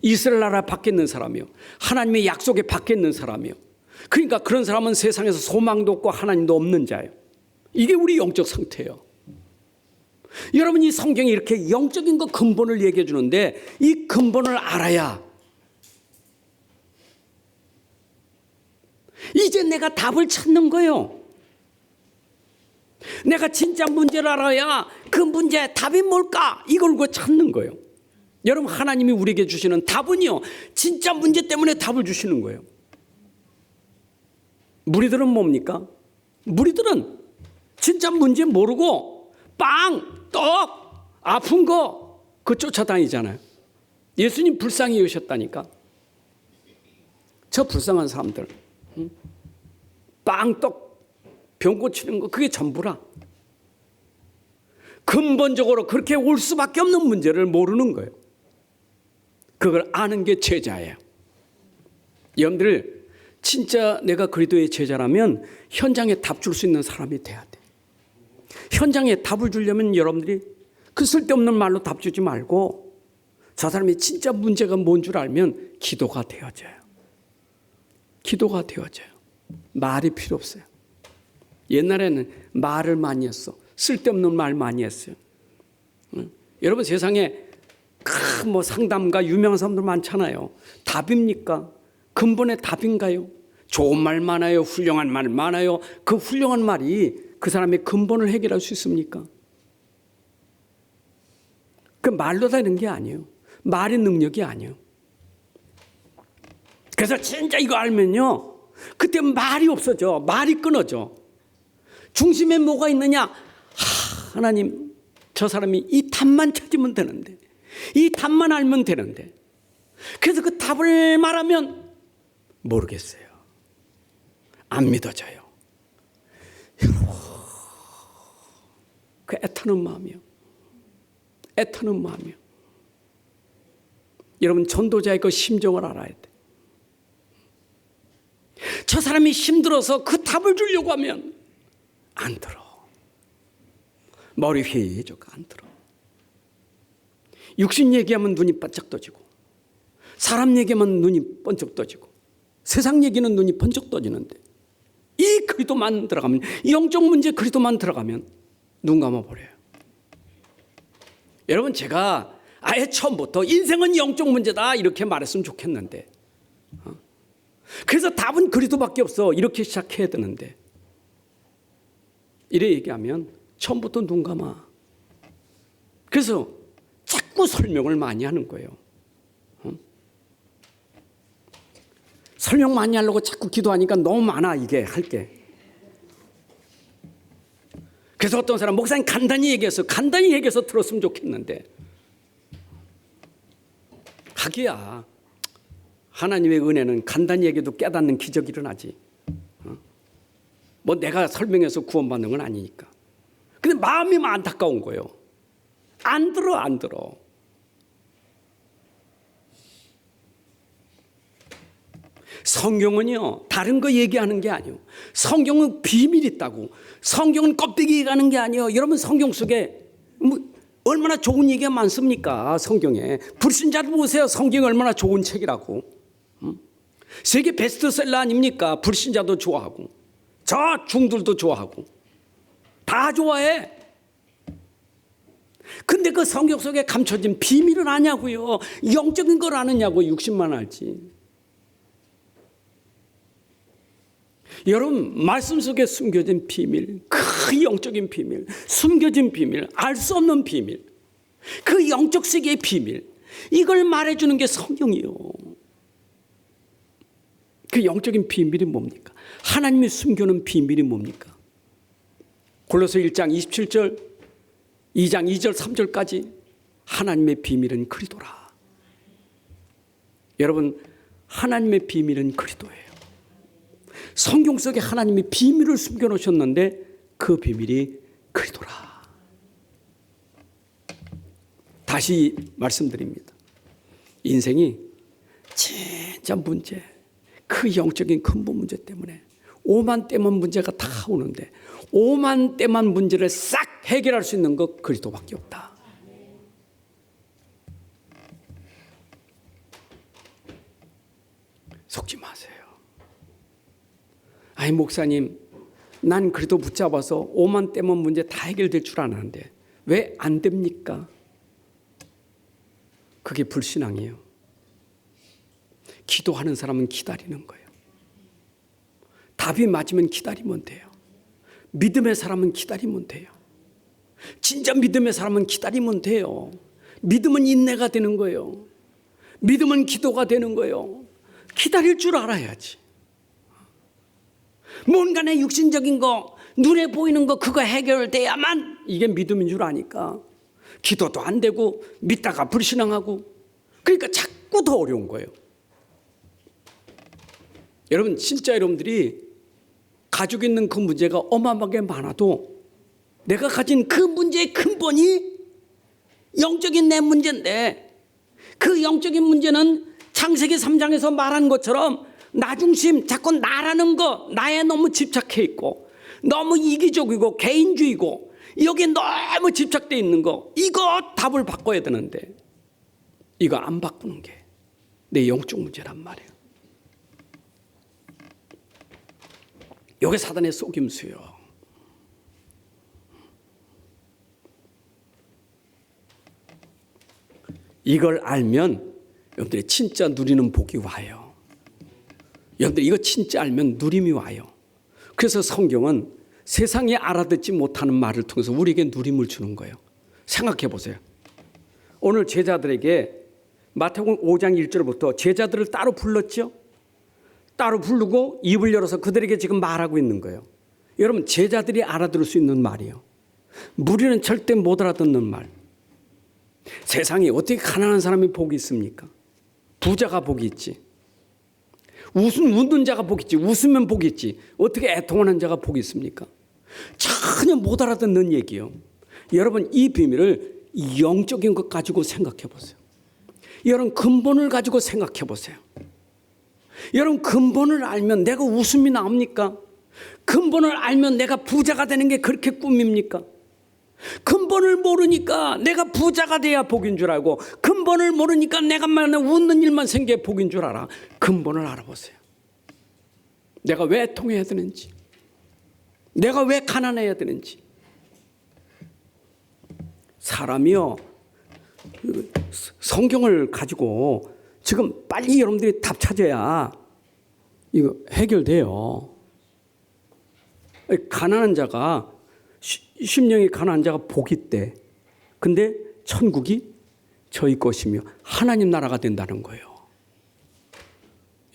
A: 이스라엘 나라 밖에 있는 사람이요, 하나님의 약속에 밖에 있는 사람이요. 그러니까 그런 사람은 세상에서 소망도 없고 하나님도 없는 자예요. 이게 우리 영적 상태예요. 여러분, 이 성경이 이렇게 영적인 것 근본을 얘기해 주는데 이 근본을 알아야 이제 내가 답을 찾는 거예요. 내가 진짜 문제를 알아야 그 문제의 답이 뭘까? 이걸 찾는 거예요. 여러분, 하나님이 우리에게 주시는 답은요, 진짜 문제 때문에 답을 주시는 거예요. 무리들은 뭡니까? 무리들은 진짜 문제 모르고 빵, 떡, 아픈 거 그거 쫓아다니잖아요. 예수님 불쌍히 여기셨다니까. 저 불쌍한 사람들, 빵, 떡, 병 고치는 거 그게 전부라. 근본적으로 그렇게 올 수밖에 없는 문제를 모르는 거예요. 그걸 아는 게 제자예요. 여러분들 진짜 내가 그리스도의 제자라면 현장에 답 줄 수 있는 사람이 돼야 돼. 현장에 답을 주려면 여러분들이 그 쓸데없는 말로 답 주지 말고 저 사람이 진짜 문제가 뭔 줄 알면 기도가 되어져요. 기도가 되어져요. 말이 필요 없어요. 옛날에는 말을 많이 했어. 쓸데없는 말 많이 했어요. 여러분 세상에 뭐 상담가 유명한 사람들 많잖아요. 답입니까? 근본의 답인가요? 좋은 말 많아요. 훌륭한 말 많아요. 그 훌륭한 말이 그 사람의 근본을 해결할 수 있습니까? 그 말로 되는 게 아니에요. 말의 능력이 아니에요. 그래서 진짜 이거 알면요, 그때 말이 없어져. 말이 끊어져. 중심에 뭐가 있느냐? 하나님, 저 사람이 이 답만 찾으면 되는데, 이 답만 알면 되는데, 그래서 그 답을 말하면 모르겠어요. 안 믿어져요. 그 애타는 마음이요. 애타는 마음이요. 여러분 전도자의 그 심정을 알아야 돼. 저 사람이 힘들어서 그 답을 주려고 하면 안 들어. 머리 휘저가 안 들어. 육신 얘기하면 눈이 반짝 떠지고, 사람 얘기하면 눈이 번쩍 떠지고, 세상 얘기는 눈이 번쩍 떠지는데 이 그리스도만 들어가면, 영적 문제 그리스도만 들어가면 눈 감아버려요. 여러분 제가 아예 처음부터 인생은 영적 문제다 이렇게 말했으면 좋겠는데, 그래서 답은 그리스도밖에 없어 이렇게 시작해야 되는데, 이래 얘기하면 처음부터 눈 감아. 그래서 자꾸 설명을 많이 하는 거예요. 설명 많이 하려고 자꾸 기도하니까 너무 많아 이게 할 게. 그래서 어떤 사람 목사님 간단히 얘기해서 들었으면 좋겠는데, 하기야 하나님의 은혜는 간단히 얘기해도 깨닫는 기적이 일어나지. 뭐 내가 설명해서 구원받는 건 아니니까. 근데 마음이 안타까운 거예요. 안 들어. 성경은요 다른 거 얘기하는 게 아니에요. 성경은 비밀이 있다고. 성경은 껍데기 얘기하는 게 아니에요. 여러분 성경 속에 뭐 얼마나 좋은 얘기가 많습니까? 성경에 불신자들 보세요. 성경이 얼마나 좋은 책이라고. 세계 베스트셀러 아닙니까? 불신자도 좋아하고 저 중들도 좋아하고 다 좋아해. 근데 그 성경 속에 감춰진 비밀을 아냐고요. 영적인 걸 아느냐고. 육신만 알지. 여러분 말씀 속에 숨겨진 비밀, 그 영적인 비밀, 숨겨진 비밀, 알 수 없는 비밀, 그 영적 세계의 비밀, 이걸 말해주는 게 성경이요. 그 영적인 비밀이 뭡니까? 하나님이 숨겨놓은 비밀이 뭡니까? 골로새 1장 27절, 2장 2절 3절까지 하나님의 비밀은 그리스도라. 여러분 하나님의 비밀은 그리스도예요. 성경 속에 하나님이 비밀을 숨겨놓으셨는데 그 비밀이 그리스도라. 다시 말씀드립니다. 인생이 진짜 문제, 그 영적인 근본 문제 때문에 오만 때만 문제가 다 오는데, 오만 때만 문제를 싹 해결할 수 있는 것 그리스도밖에 없다. 속지 마세요. 아니 목사님, 난 그래도 붙잡아서 오만 때만 문제 다 해결될 줄 아는데 왜 안 됩니까? 그게 불신앙이에요. 기도하는 사람은 기다리는 거예요. 답이 맞으면 기다리면 돼요. 믿음의 사람은 기다리면 돼요. 진짜 믿음의 사람은 기다리면 돼요. 믿음은 인내가 되는 거예요. 믿음은 기도가 되는 거예요. 기다릴 줄 알아야지. 뭔가 내 육신적인 거, 눈에 보이는 거 그거 해결돼야만 이게 믿음인 줄 아니까 기도도 안 되고 믿다가 불신앙하고, 그러니까 자꾸 더 어려운 거예요. 여러분 진짜 여러분들이 가지고 있는 그 문제가 어마어마하게 많아도 내가 가진 그 문제의 근본이 영적인 내 문제인데, 그 영적인 문제는 창세기 3장에서 말한 것처럼 나중심, 자꾸 나라는 거, 나에 너무 집착해 있고, 너무 이기적이고 개인주의고, 여기에 너무 집착돼 있는 거, 이거 답을 바꿔야 되는데 이거 안 바꾸는 게 내 영적 문제란 말이에요. 이게 사단의 속임수요. 이걸 알면 여러분들이 진짜 누리는 복이 와요. 여러분들 이거 진짜 알면 누림이 와요. 그래서 성경은 세상이 알아듣지 못하는 말을 통해서 우리에게 누림을 주는 거예요. 생각해 보세요. 오늘 제자들에게 마태복음 5장 1절부터 제자들을 따로 불렀죠. 따로 부르고 입을 열어서 그들에게 지금 말하고 있는 거예요. 여러분, 제자들이 알아들을 수 있는 말이에요. 무리는 절대 못 알아듣는 말. 세상에 어떻게 가난한 사람이 복이 있습니까? 부자가 복이 있지. 웃는 자가 복이 있지. 웃으면 복이 있지. 어떻게 애통하는 자가 복이 있습니까? 전혀 못 알아듣는 얘기예요. 여러분, 이 비밀을 영적인 것 가지고 생각해 보세요. 여러분, 근본을 가지고 생각해 보세요. 여러분, 근본을 알면 내가 웃음이 나옵니까? 근본을 알면 내가 부자가 되는 게 그렇게 꿈입니까? 근본을 모르니까 내가 부자가 돼야 복인 줄 알고, 근본을 모르니까 내가 만약 웃는 일만 생겨야 복인 줄 알아. 근본을 알아보세요. 내가 왜 애통해야 되는지, 내가 왜 가난해야 되는지. 사람이요, 성경을 가지고 지금 빨리 여러분들이 답 찾아야 이거 해결돼요. 가난한 자가, 심령이 가난한 자가 복이 있대. 근데 천국이 저희 것이며 하나님 나라가 된다는 거예요.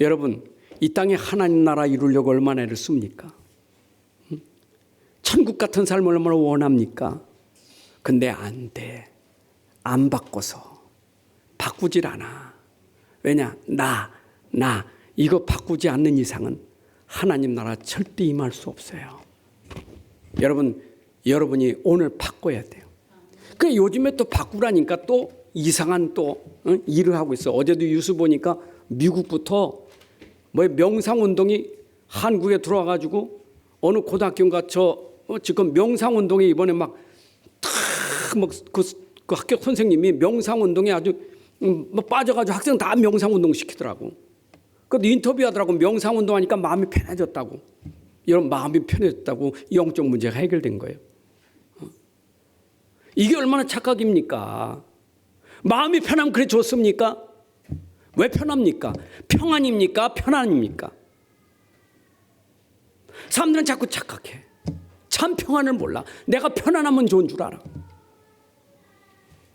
A: 여러분, 이 땅에 하나님 나라 이루려고 얼마나 애를 씁니까? 천국 같은 삶을 얼마나 원합니까? 근데 안 돼. 안 바꿔서. 바꾸질 않아. 왜냐? 나 이거 바꾸지 않는 이상은 하나님 나라 절대 임할 수 없어요. 여러분이 오늘 바꿔야 돼요. 그 요즘에 또 바꾸라니까 또 이상한 일을 하고 있어. 어제도 뉴스 보니까 미국부터 명상운동이 한국에 들어와가지고 어느 고등학교인가 지금 명상운동에 이번에 그 학교 선생님이 명상운동에 아주 빠져가지고 학생 다 명상운동 시키더라고. 그래도 인터뷰하더라고. 명상운동 하니까 마음이 편해졌다고. 여러분, 마음이 편해졌다고 영적 문제가 해결된 거예요. 이게 얼마나 착각입니까? 마음이 편하면 그래 좋습니까? 왜 편합니까? 평안입니까? 편안입니까? 사람들은 자꾸 착각해. 참 평안을 몰라. 내가 편안하면 좋은 줄 알아.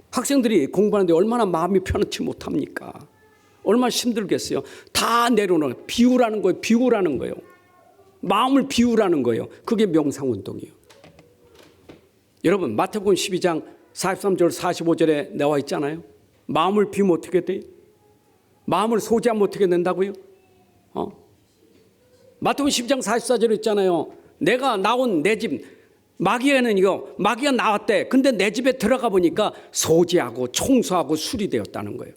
A: 학생들이 공부하는데 얼마나 마음이 편하지 못합니까? 얼마나 힘들겠어요. 다 내려놓은 거예요. 비우라는 거예요. 마음을 비우라는 거예요. 그게 명상운동이에요. 여러분, 마태복음 12장 43절 45절에 나와 있잖아요. 마음을 비우면 어떻게 돼요? 마음을 소지하면 어떻게 된다고요? 마태복음 12장 44절에 있잖아요. 내가 나온 내 집, 마귀가 나왔대. 근데 내 집에 들어가 보니까 소지하고 청소하고 수리되었다는 거예요.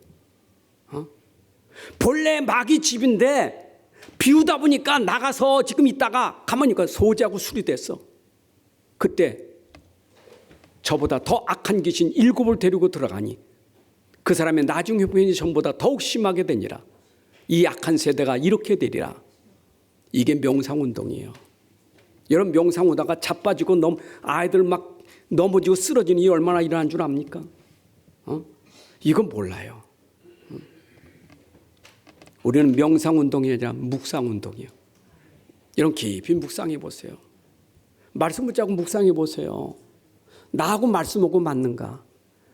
A: 본래 마귀 집인데 비우다 보니까 나가서 지금 있다가 가만히 있니까 소지하고 수리됐어. 그때 저보다 더 악한 귀신 7을 데리고 들어가니 그 사람의 나중 형편이 전보다 더욱 심하게 되니라. 이 악한 세대가 이렇게 되리라. 이게 명상운동이에요. 여러분, 명상하다가 자빠지고 아이들 막 넘어지고 쓰러지는 이 얼마나 일어난 줄 압니까? 이건 몰라요. 우리는 명상운동이 아니라 묵상운동이에요. 여러분, 깊이 묵상해 보세요. 말씀 붙잡고 묵상해 보세요. 나하고 말씀하고 맞는가?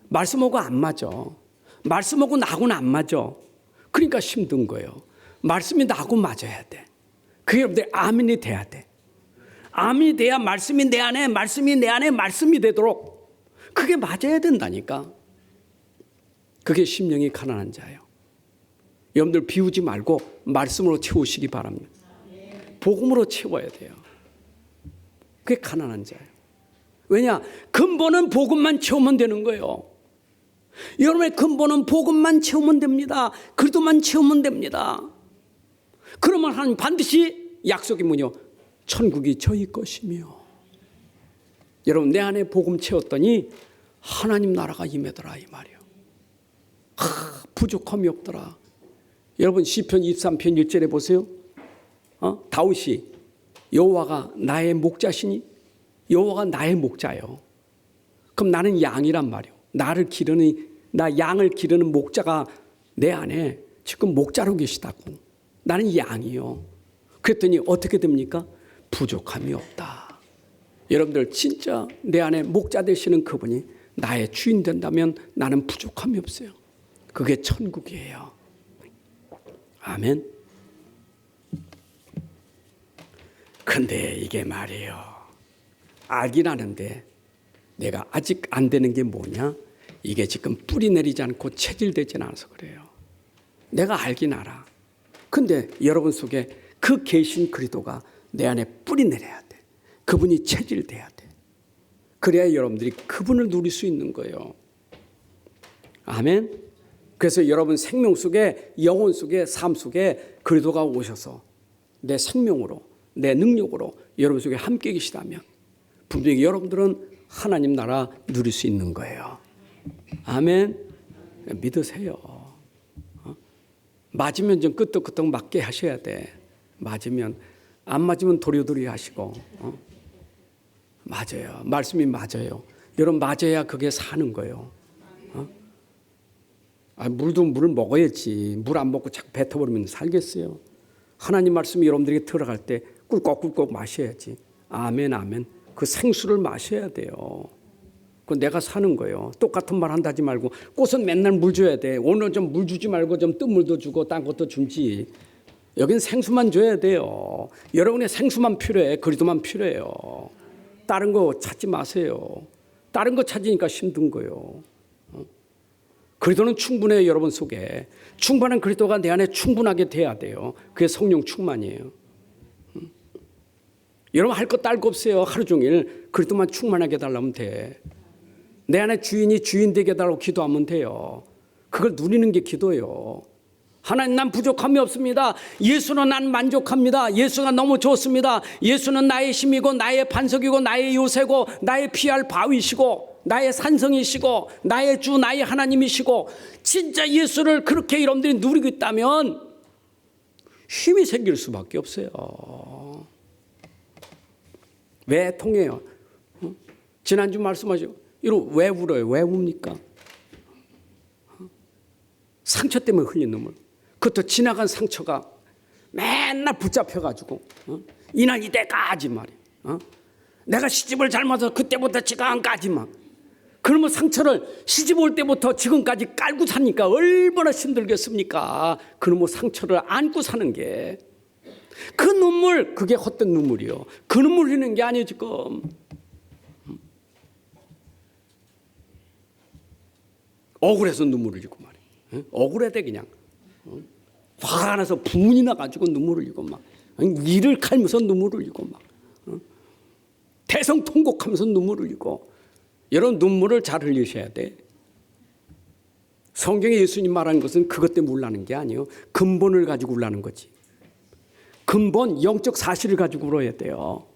A: 말씀하고 안 맞아. 말씀하고 나하고는 안 맞아. 그러니까 힘든 거예요. 말씀이 나하고 맞아야 돼. 그게 여러분들 아멘이 돼야 돼. 아멘이 돼야 말씀이 내 안에, 말씀이 내 안에 말씀이 되도록 그게 맞아야 된다니까. 그게 심령이 가난한 자예요. 여러분들 비우지 말고 말씀으로 채우시기 바랍니다. 복음으로 채워야 돼요. 그게 가난한 자예요. 왜냐? 근본은 복음만 채우면 되는 거예요. 여러분의 근본은 복음만 채우면 됩니다. 그리스도만 채우면 됩니다. 그러면 하나님 반드시 약속이 뭐냐? 천국이 저희 것이며. 여러분 내 안에 복음 채웠더니 하나님 나라가 임하더라 이 말이에요. 부족함이 없더라. 여러분 시편 23편 1절에 보세요. 다윗이 여호와가 나의 목자시니, 여호와가 나의 목자예요. 그럼 나는 양이란 말이에요. 나 양을 기르는 목자가 내 안에 지금 목자로 계시다고. 나는 양이요. 그랬더니 어떻게 됩니까? 부족함이 없다. 여러분들 진짜 내 안에 목자 되시는 그분이 나의 주인 된다면 나는 부족함이 없어요. 그게 천국이에요. 아멘. 근데 이게 말이에요. 알긴 아는데 내가 아직 안 되는 게 뭐냐? 이게 지금 뿌리 내리지 않고 체질되지 않아서 그래요. 내가 알긴 알아. 근데 여러분 속에 그 계신 그리스도가 내 안에 뿌리 내려야 돼. 그분이 체질돼야 돼. 그래야 여러분들이 그분을 누릴 수 있는 거예요. 아멘. 그래서 여러분 생명 속에, 영혼 속에, 삶 속에 그리스도가 오셔서 내 생명으로, 내 능력으로 여러분 속에 함께 계시다면 분명히 여러분들은 하나님 나라 누릴 수 있는 거예요. 아멘. 믿으세요. 맞으면 좀 끄떡끄떡 맞게 하셔야 돼. 맞으면, 안 맞으면 도리도리 하시고. 맞아요. 말씀이 맞아요. 여러분 맞아야 그게 사는 거예요. 물을 먹어야지. 물 안 먹고 자꾸 뱉어버리면 살겠어요. 하나님 말씀이 여러분들에게 들어갈 때 꿀꺽꿀꺽 마셔야지. 아멘 아멘. 그 생수를 마셔야 돼요. 그 내가 사는 거예요. 똑같은 말 한다지 말고 꽃은 맨날 물 줘야 돼. 오늘 좀 물 주지 말고 좀 뜬물도 주고 딴 것도 주지. 여긴 생수만 줘야 돼요. 여러분의 생수만 필요해. 그리스도만 필요해요. 다른 거 찾지 마세요. 다른 거 찾으니까 힘든 거예요. 그리스도는 충분해요. 여러분 속에. 충분한 그리스도가 내 안에 충분하게 돼야 돼요. 그게 성령 충만이에요. 여러분 할 거 딸 거 없어요. 하루 종일 그리스도만 충만하게 달라면 돼. 내 안에 주인이 주인 되게 달라고 기도하면 돼요. 그걸 누리는 게 기도예요. 하나님 난 부족함이 없습니다. 예수는 난 만족합니다. 예수가 너무 좋습니다. 예수는 나의 힘이고 나의 반석이고 나의 요새고 나의 피할 바위시고 나의 산성이시고 나의 주 나의 하나님이시고 진짜 예수를 그렇게 여러분들이 누리고 있다면 힘이 생길 수밖에 없어요. 왜 통해요? 지난주 말씀하시고 이거 왜 울어요? 왜 웁니까? 상처 때문에 흘린 눈물. 그것도 지나간 상처가 맨날 붙잡혀가지고 이날 이때까지 말이에요. 내가 시집을 잘못해서 그때부터 지금까지 막 그러면 상처를 시집 올 때부터 지금까지 깔고 사니까 얼마나 힘들겠습니까? 그러면 상처를 안고 사는 게 그 눈물, 그게 헛된 눈물이요. 그 눈물 흘리는 게 아니에요 지금. 억울해서 눈물을 흘리고 말이에요. 억울해대 그냥. 화가 나서 분이 나가지고 눈물을 흘리고 막 이를 갈면서 눈물을 흘리고 막 대성통곡하면서 눈물을 흘리고. 여러분 눈물을 잘 흘리셔야 돼. 성경에 예수님 말하는 것은 그것 때문에 울라는 게 아니에요. 근본을 가지고 울라는 거지. 근본 영적 사실을 가지고 울어야 돼요.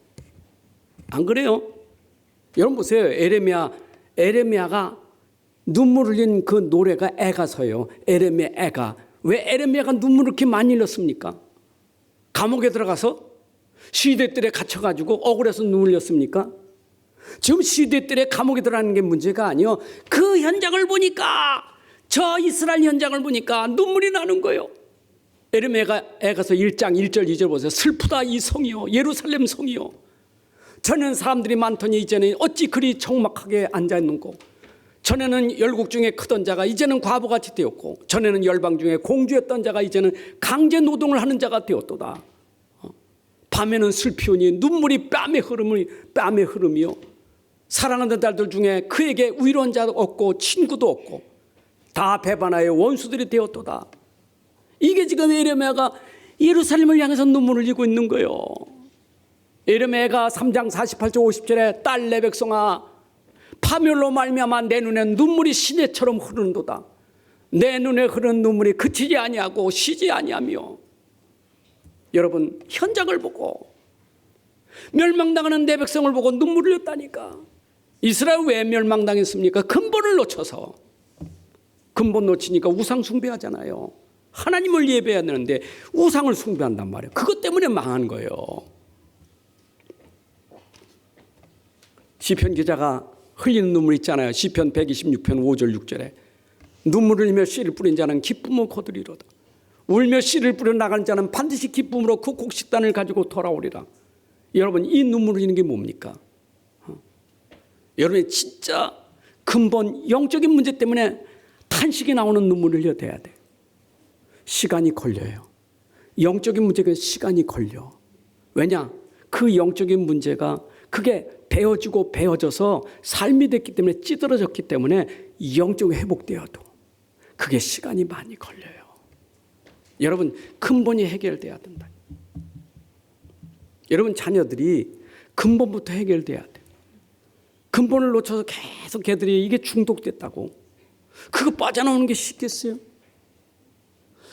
A: 안 그래요? 여러분 보세요. 에레미야가 눈물 흘린 그 노래가 애가서요. 에레미야 애가. 왜 에레미야가 눈물을 이렇게 많이 흘렸습니까? 감옥에 들어가서 시대들에 갇혀가지고 억울해서 눈물 흘렸습니까? 지금 시대들에 감옥에 들어가는 게 문제가 아니요. 그 현장을 보니까 저 이스라엘 현장을 보니까 눈물이 나는 거예요. 에레미야가 애가서 1장 1절 2절 보세요. 슬프다 이 성이요 예루살렘 성이요. 전에는 사람들이 많더니 이제는 어찌 그리 적막하게 앉아있는고. 전에는 열국 중에 크던 자가 이제는 과부같이 되었고 전에는 열방 중에 공주였던 자가 이제는 강제 노동을 하는 자가 되었도다. 밤에는 슬피오니 눈물이 뺨의 흐름이요. 사랑하는 자들 중에 그에게 위로한 자도 없고 친구도 없고 다 배반하여 원수들이 되었도다. 이게 지금 에레미야가 예루살렘을 향해서 눈물을 흘리고 있는 거예요. 에르미야가 3장 48절 50절에 딸 내 백성아 파멸로 말미암아 내 눈에 눈물이 시내처럼 흐르는도다. 내 눈에 흐르는 눈물이 그치지 아니하고 쉬지 아니하며. 여러분 현장을 보고 멸망당하는 내 백성을 보고 눈물을 흘렸다니까. 이스라엘 왜 멸망당했습니까? 근본을 놓쳐서. 근본 놓치니까 우상 숭배하잖아요. 하나님을 예배해야 되는데 우상을 숭배한단 말이에요. 그것 때문에 망한 거예요. 시편 기자가 흘리는 눈물 있잖아요. 시편 126편 5절 6절에 눈물을 흘리며 씨를 뿌린 자는 기쁨을 거두리로다. 울며 씨를 뿌려 나가는 자는 반드시 기쁨으로 그 곡식단을 가지고 돌아오리라. 여러분 이 눈물을 흘리는 게 뭡니까? 여러분이 진짜 근본 영적인 문제 때문에 탄식이 나오는 눈물을 흘려야 돼. 시간이 걸려요. 영적인 문제가 시간이 걸려. 왜냐? 그 영적인 문제가 그게 베어지고 베어져서 삶이 됐기 때문에 찌들어졌기 때문에 영적으로 회복되어도 그게 시간이 많이 걸려요. 여러분 근본이 해결돼야 된다. 여러분 자녀들이 근본부터 해결돼야 돼. 근본을 놓쳐서 계속 걔들이 이게 중독됐다고. 그거 빠져나오는 게 쉽겠어요?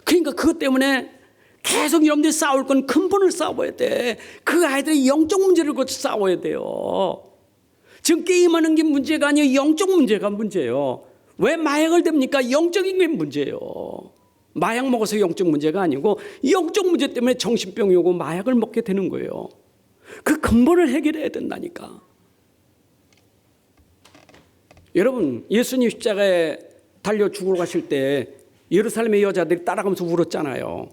A: 그러니까 그것 때문에 계속 여러분들이 싸울 건 근본을 싸워야 돼. 그 아이들의 영적 문제를 고쳐 싸워야 돼요. 지금 게임하는 게 문제가 아니에요. 영적 문제가 문제예요. 왜 마약을 댑니까? 영적인 게 문제예요. 마약 먹어서 영적 문제가 아니고 영적 문제 때문에 정신병이 오고 마약을 먹게 되는 거예요. 그 근본을 해결해야 된다니까. 여러분 예수님 십자가에 달려 죽으러 가실 때 예루살렘의 여자들이 따라가면서 울었잖아요.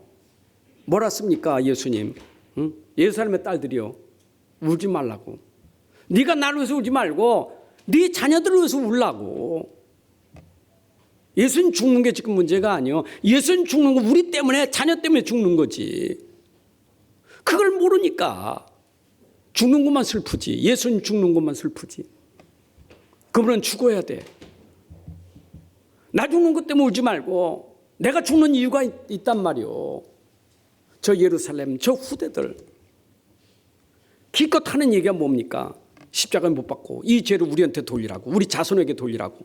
A: 뭐라 씁니까 예수님? 응? 예루살렘의 딸들이요. 울지 말라고. 네가 나를 위해서 울지 말고 네 자녀들을 위해서 울라고. 예수님 죽는 게 지금 문제가 아니요. 예수님 죽는 건 우리 때문에 자녀 때문에 죽는 거지. 그걸 모르니까 죽는 것만 슬프지. 예수님 죽는 것만 슬프지. 그분은 죽어야 돼. 나 죽는 것 때문에 울지 말고 내가 죽는 이유가 있단 말이요. 저 예루살렘 저 후대들 기껏 하는 얘기가 뭡니까? 십자가에 못 박고 이 죄를 우리한테 돌리라고 우리 자손에게 돌리라고.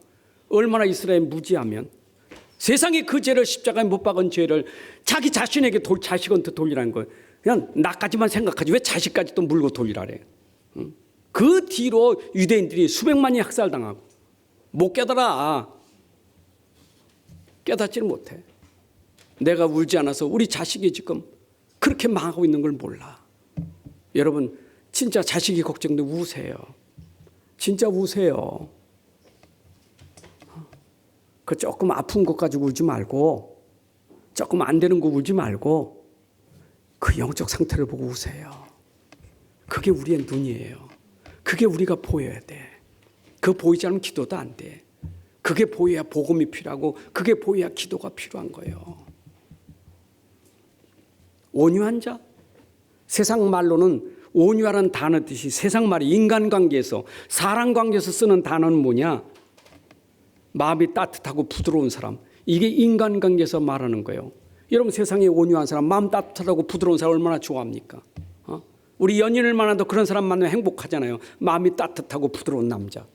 A: 얼마나 이스라엘 무지하면 세상에 그 죄를 십자가에 못 박은 죄를 자기 자신에게 자식한테 돌리라는 거예요. 그냥 나까지만 생각하지 왜 자식까지 또 물고 돌리라래. 그 뒤로 유대인들이 수백만이 학살당하고 못 깨달아. 깨닫지를 못해. 내가 울지 않아서 우리 자식이 지금 그렇게 망하고 있는 걸 몰라. 여러분 진짜 자식이 걱정돼 우세요. 진짜 우세요. 그 조금 아픈 것 가지고 울지 말고 조금 안 되는 거 울지 말고 그 영적 상태를 보고 우세요. 그게 우리의 눈이에요. 그게 우리가 보여야 돼. 그거 보이지 않으면 기도도 안 돼. 그게 보여야 복음이 필요하고 그게 보여야 기도가 필요한 거예요. 온유한 자? 세상 말로는 온유하라는 단어 뜻이 세상 말이 인간관계에서 사람관계에서 쓰는 단어는 뭐냐? 마음이 따뜻하고 부드러운 사람. 이게 인간관계에서 말하는 거예요. 여러분 세상에 온유한 사람, 마음 따뜻하고 부드러운 사람 얼마나 좋아합니까? 우리 연인을 만나도 그런 사람 만나면 행복하잖아요. 마음이 따뜻하고 부드러운 남자.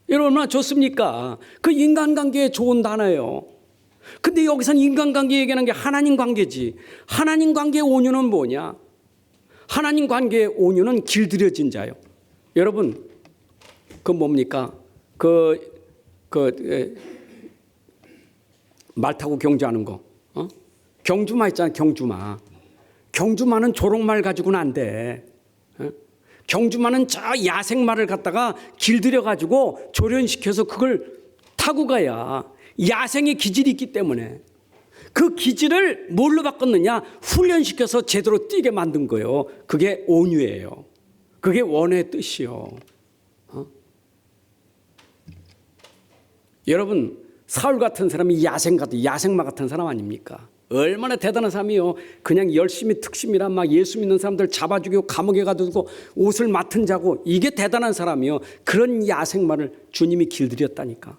A: 여러분 얼마나 좋습니까? 그 인간관계에 좋은 단어예요. 근데 여기서는 인간관계 얘기하는 게 하나님 관계지. 하나님 관계의 온유는 뭐냐? 하나님 관계의 온유는 길들여진 자요. 여러분 그 뭡니까? 말 타고 경주하는 거. 경주마 있잖아. 경주마. 경주마는 조롱말 가지고는 안 돼. 경주마는 저 야생마를 갖다가 길들여 가지고 조련시켜서 그걸 타고 가야 야생의 기질이 있기 때문에 그 기질을 뭘로 바꿨느냐? 훈련시켜서 제대로 뛰게 만든 거예요. 그게 온유예요. 그게 원의 뜻이요. 여러분 사울 같은 사람이 야생마 같은 사람 아닙니까? 얼마나 대단한 사람이요. 그냥 열심히 특심이란 막 예수 믿는 사람들 잡아 죽이고 감옥에 가두고 옷을 맡은 자고 이게 대단한 사람이요. 그런 야생마를 주님이 길들였다니까.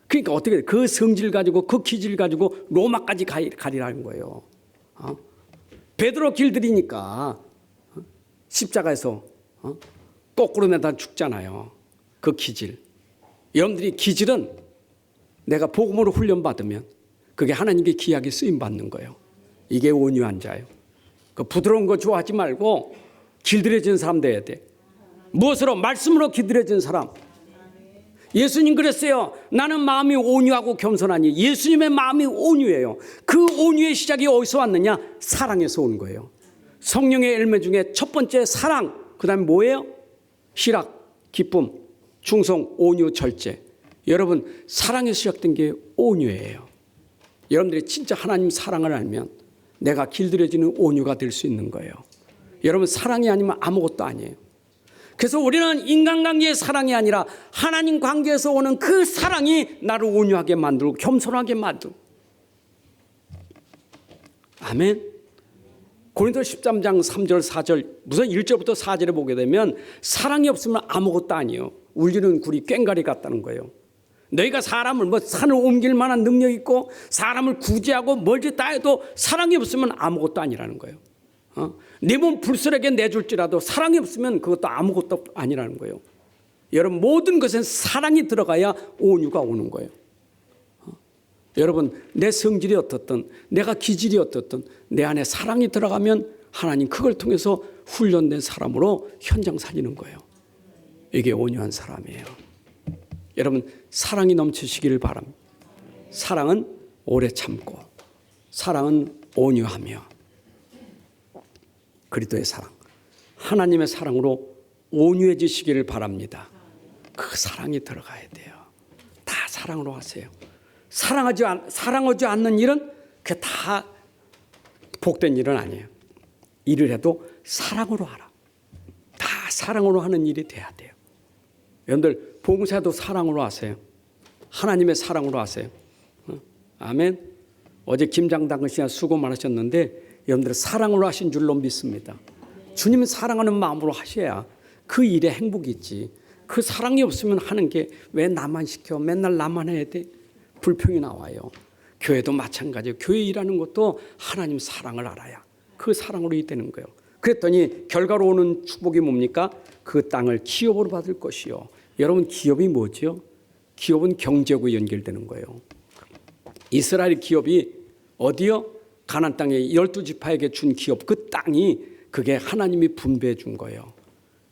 A: 그러니까 어떻게 그 성질 가지고 그 기질 가지고 로마까지 가리라는 거예요. 베드로 길들이니까 십자가에서 거꾸로 매다 죽잖아요. 그 기질. 여러분들이 기질은 내가 복음으로 훈련받으면 그게 하나님께 귀하게 쓰임받는 거예요. 이게 온유한 자예요. 그 부드러운 거 좋아하지 말고 길들여진 사람 돼야 돼. 무엇으로? 말씀으로 길들여진 사람. 예수님 그랬어요. 나는 마음이 온유하고 겸손하니. 예수님의 마음이 온유해요. 그 온유의 시작이 어디서 왔느냐? 사랑에서 온 거예요. 성령의 열매 중에 첫 번째 사랑, 그 다음에 뭐예요? 희락, 기쁨, 충성, 온유, 절제. 여러분, 사랑에서 시작된 게 온유예요. 여러분들이 진짜 하나님 사랑을 알면 내가 길들여지는 온유가 될 수 있는 거예요. 여러분, 사랑이 아니면 아무것도 아니에요. 그래서 우리는 인간관계의 사랑이 아니라 하나님 관계에서 오는 그 사랑이 나를 온유하게 만들고 겸손하게 만들고. 아멘. 고린도 13장 3절 4절 무슨 1절부터 4절에 보게 되면 사랑이 없으면 아무것도 아니에요. 울리는 굴이 꽹가리 같다는 거예요. 너희가 사람을 산을 옮길 만한 능력이 있고 사람을 구제하고 멀리 다 해도 사랑이 없으면 아무것도 아니라는 거예요. 네 몸 불순하게 내줄지라도 사랑이 없으면 그것도 아무것도 아니라는 거예요. 여러분, 모든 것엔 사랑이 들어가야 온유가 오는 거예요. 여러분, 내 성질이 어떻든 내가 기질이 어떻든 내 안에 사랑이 들어가면 하나님 그걸 통해서 훈련된 사람으로 현장 살리는 거예요. 이게 온유한 사람이에요. 여러분, 사랑이 넘치시기를 바랍니다. 사랑은 오래 참고, 사랑은 온유하며, 그리스도의 사랑, 하나님의 사랑으로 온유해지시기를 바랍니다. 그 사랑이 들어가야 돼요. 다 사랑으로 하세요. 사랑하지 않는 일은 그게 다 복된 일은 아니에요. 일을 해도 사랑으로 하라. 다 사랑으로 하는 일이 돼야 돼요. 여러분들, 봉사도 사랑으로 하세요. 하나님의 사랑으로 하세요. 아멘. 어제 김장당 씨가 수고 많으셨는데 여러분들 사랑으로 하신 줄로 믿습니다. 주님은 사랑하는 마음으로 하셔야 그 일에 행복이 있지. 그 사랑이 없으면 하는 게 왜 나만 시켜? 맨날 나만 해야 돼? 불평이 나와요. 교회도 마찬가지예요. 교회 일하는 것도 하나님 사랑을 알아야 그 사랑으로 되는 거예요. 그랬더니 결과로 오는 축복이 뭡니까? 그 땅을 기업으로 받을 것이요. 여러분, 기업이 뭐죠? 기업은 경제하고 연결되는 거예요. 이스라엘 기업이 어디요? 가나안 땅에 12지파에게 준 기업, 그 땅이 그게 하나님이 분배해 준 거예요.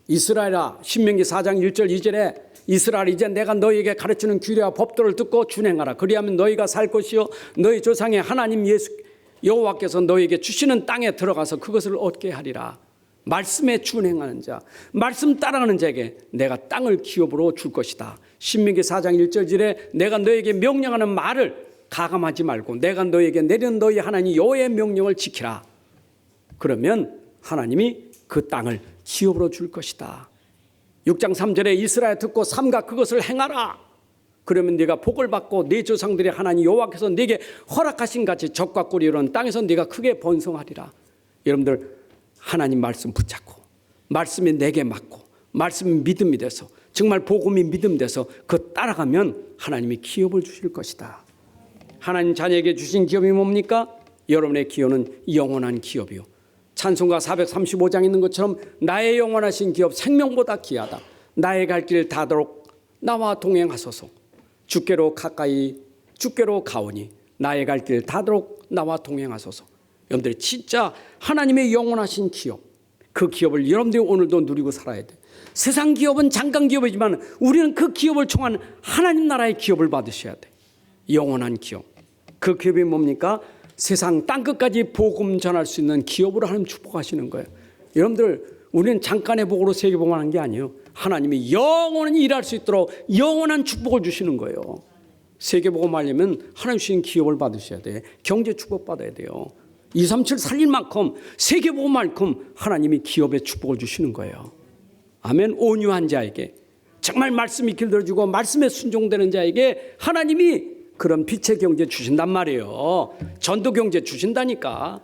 A: 이스라엘아, 신명기 4장 1절 2절에 이스라엘, 이제 내가 너희에게 가르치는 규례와 법도를 듣고 준행하라. 그리하면 너희가 살 것이요 너희 조상의 하나님 여호와께서 너희에게 주시는 땅에 들어가서 그것을 얻게 하리라. 말씀에 준행하는 자, 말씀 따라가는 자에게 내가 땅을 기업으로 줄 것이다. 신명기 4장 1절 2절에 내가 너희에게 명령하는 말을 가감하지 말고 내가 너희에게 내린 너희 하나님 여호와의 명령을 지키라. 그러면 하나님이 그 땅을 기업으로 줄 것이다. 6장 3절에 이스라엘 듣고 삼가 그것을 행하라. 그러면 네가 복을 받고 네 조상들의 하나님 여호와께서 네게 허락하신 같이 적과 꿀이 이루는 땅에서 네가 크게 번성하리라. 여러분들, 하나님 말씀 붙잡고 말씀이 내게 맞고 말씀이 믿음이 돼서 정말 복음이 믿음 돼서 그 따라가면 하나님이 기업을 주실 것이다. 하나님 자녀에게 주신 기업이 뭡니까? 여러분의 기업은 영원한 기업이요. 찬송가 435장 있는 것처럼 나의 영원하신 기업 생명보다 귀하다. 나의 갈 길 다도록 나와 동행하소서. 주께로 가까이 주께로 가오니 나의 갈 길 다도록 나와 동행하소서. 여러분들이 진짜 하나님의 영원하신 기업, 그 기업을 여러분들이 오늘도 누리고 살아야 돼. 세상 기업은 잠깐 기업이지만 우리는 그 기업을 총한 하나님 나라의 기업을 받으셔야 돼. 영원한 기업. 그 기업이 뭡니까? 세상 땅끝까지 복음 전할 수 있는 기업으로 하나님 축복하시는 거예요. 여러분들, 우리는 잠깐의 복으로 세계복음 하는 게 아니에요. 하나님이 영원히 일할 수 있도록 영원한 축복을 주시는 거예요. 세계복음 하려면 하나님 주신 기업을 받으셔야 돼. 경제 축복 받아야 돼요. 237 살릴 만큼 세계복음만큼 하나님이 기업에 축복을 주시는 거예요. 아멘. 온유한 자에게, 정말 말씀이 길들어주고 말씀에 순종되는 자에게 하나님이 그런 빛의 경제 주신단 말이에요. 전도 경제 주신다니까.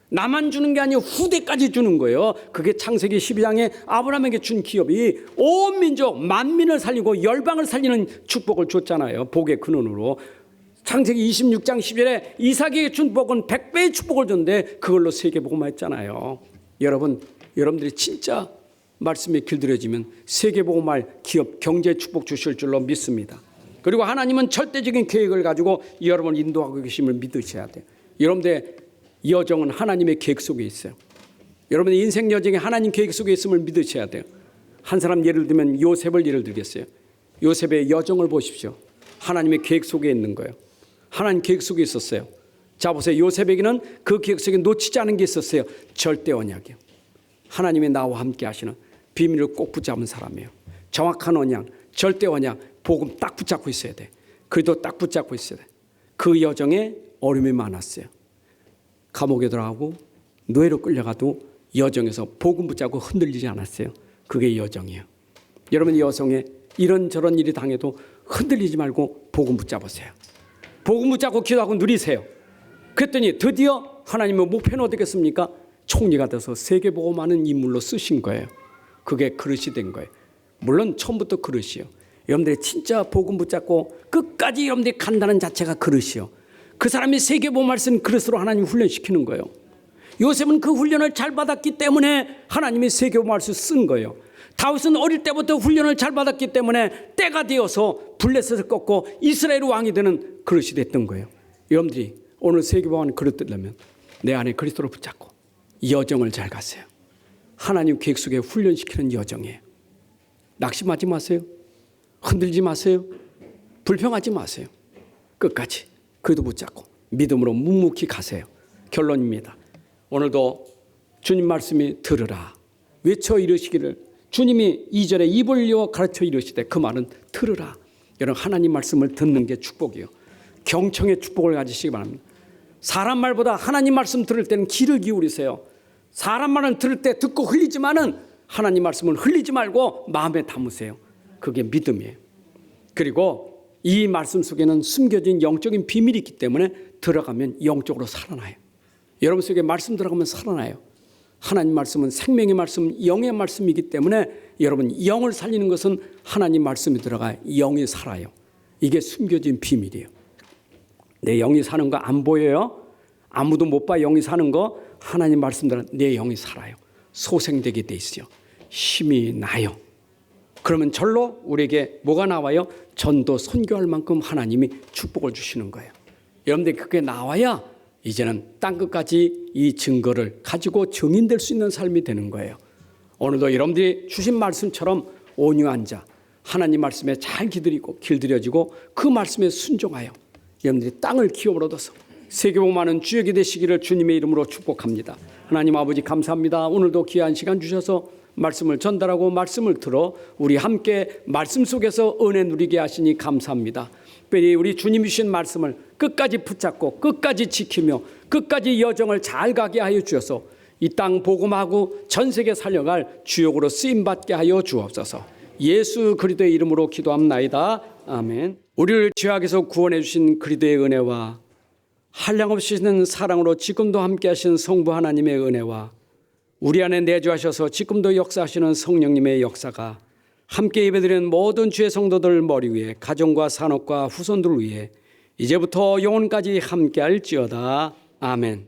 A: 나만 주는 게 아니고 후대까지 주는 거예요. 그게 창세기 12장에 아브라함에게 준 기업이 온 민족 만민을 살리고 열방을 살리는 축복을 줬잖아요. 복의 근원으로. 창세기 26장 10절에 이삭에게 준 복은 100배의 축복을 줬는데 그걸로 세계복음화 했잖아요. 여러분, 여러분들이 진짜 말씀에 길들여지면 세계복음할 기업 경제 축복 주실 줄로 믿습니다. 그리고 하나님은 절대적인 계획을 가지고 여러분을 인도하고 계심을 믿으셔야 돼요. 여러분들의 여정은 하나님의 계획 속에 있어요. 여러분의 인생 여정이 하나님 계획 속에 있음을 믿으셔야 돼요. 한 사람 예를 들면 요셉을 예를 들겠어요. 요셉의 여정을 보십시오. 하나님의 계획 속에 있는 거예요. 하나님 계획 속에 있었어요. 자 보세요. 요셉에게는 그 계획 속에 놓치지 않은 게 있었어요. 절대 언약이요. 하나님의 나와 함께 하시는 비밀을 꼭 붙잡은 사람이에요. 정확한 언약, 절대 언약, 복음 딱 붙잡고 있어야 돼. 그래도 딱 붙잡고 있어야 돼. 그 여정에 어려움이 많았어요. 감옥에 들어가고 노예로 끌려가도 여정에서 복음 붙잡고 흔들리지 않았어요. 그게 여정이에요. 여러분 여정에 이런저런 일이 당해도 흔들리지 말고 복음 붙잡으세요. 복음 붙잡고 기도하고 누리세요. 그랬더니 드디어 하나님의 목표는 어떻겠습니까? 총리가 돼서 세계복음하는 인물로 쓰신 거예요. 그게 그릇이 된 거예요. 물론 처음부터 그릇이요. 여러분들이 진짜 복음 붙잡고 끝까지 여러분들이 간다는 자체가 그릇이요. 그 사람이 세계복음을 쓴 그릇으로 하나님 훈련시키는 거예요. 요셉은 그 훈련을 잘 받았기 때문에 하나님이 세계복음을 쓴 거예요. 다윗은 어릴 때부터 훈련을 잘 받았기 때문에 때가 되어서 블레셋을 꺾고 이스라엘 왕이 되는 그릇이 됐던 거예요. 여러분들이 오늘 세계복음하는 그릇 되려면 내 안에 그리스도를 붙잡고 여정을 잘 가세요. 하나님 계획 속에 훈련시키는 여정이에요. 낙심하지 마세요. 흔들지 마세요. 불평하지 마세요. 끝까지 그래도 붙잡고 믿음으로 묵묵히 가세요. 결론입니다. 오늘도 주님 말씀이 들으라 외쳐 이르시기를 주님이 2절에 입을 열어 가르쳐 이르시되 그 말은 들으라. 여러분 하나님 말씀을 듣는 게 축복이요. 경청의 축복을 가지시기 바랍니다. 사람 말보다 하나님 말씀 들을 때는 귀를 기울이세요. 사람 말은 들을 때 듣고 흘리지만은 하나님 말씀은 흘리지 말고 마음에 담으세요. 그게 믿음이에요. 그리고 이 말씀 속에는 숨겨진 영적인 비밀이 있기 때문에 들어가면 영적으로 살아나요. 여러분 속에 말씀 들어가면 살아나요. 하나님 말씀은 생명의 말씀, 영의 말씀이기 때문에 여러분 영을 살리는 것은 하나님 말씀이 들어가 영이 살아요. 이게 숨겨진 비밀이에요. 내 영이 사는 거 안 보여요? 아무도 못 봐. 영이 사는 거 하나님 말씀대로 내 영이 살아요. 소생되게 돼 있어요. 힘이 나요. 그러면 절로 우리에게 뭐가 나와요? 전도 선교할 만큼 하나님이 축복을 주시는 거예요. 여러분들 그게 나와야 이제는 땅끝까지 이 증거를 가지고 증인될 수 있는 삶이 되는 거예요. 오늘도 여러분들이 주신 말씀처럼 온유한 자 하나님 말씀에 잘 길들여지고 그 말씀에 순종하여 여러분들이 땅을 기업으로 얻어서 세계복음하는 주역이 되시기를 주님의 이름으로 축복합니다. 하나님 아버지 감사합니다. 오늘도 귀한 시간 주셔서 말씀을 전달하고 말씀을 들어 우리 함께 말씀 속에서 은혜 누리게 하시니 감사합니다. 특별히 우리 주님이 주신 말씀을 끝까지 붙잡고 끝까지 지키며 끝까지 여정을 잘 가게 하여 주셔서 이 땅 복음하고 전 세계 살려갈 주역으로 쓰임받게 하여 주옵소서. 예수 그리스도의 이름으로 기도합나이다. 아멘. 우리를 죄악에서 구원해 주신 그리스도의 은혜와 한량없이 는 사랑으로 지금도 함께 하신 성부 하나님의 은혜와 우리 안에 내주하셔서 지금도 역사하시는 성령님의 역사가 함께 예배드리는 모든 주의 성도들 머리 위에 가정과 산업과 후손들 위에 이제부터 영원까지 함께 할지어다. 아멘.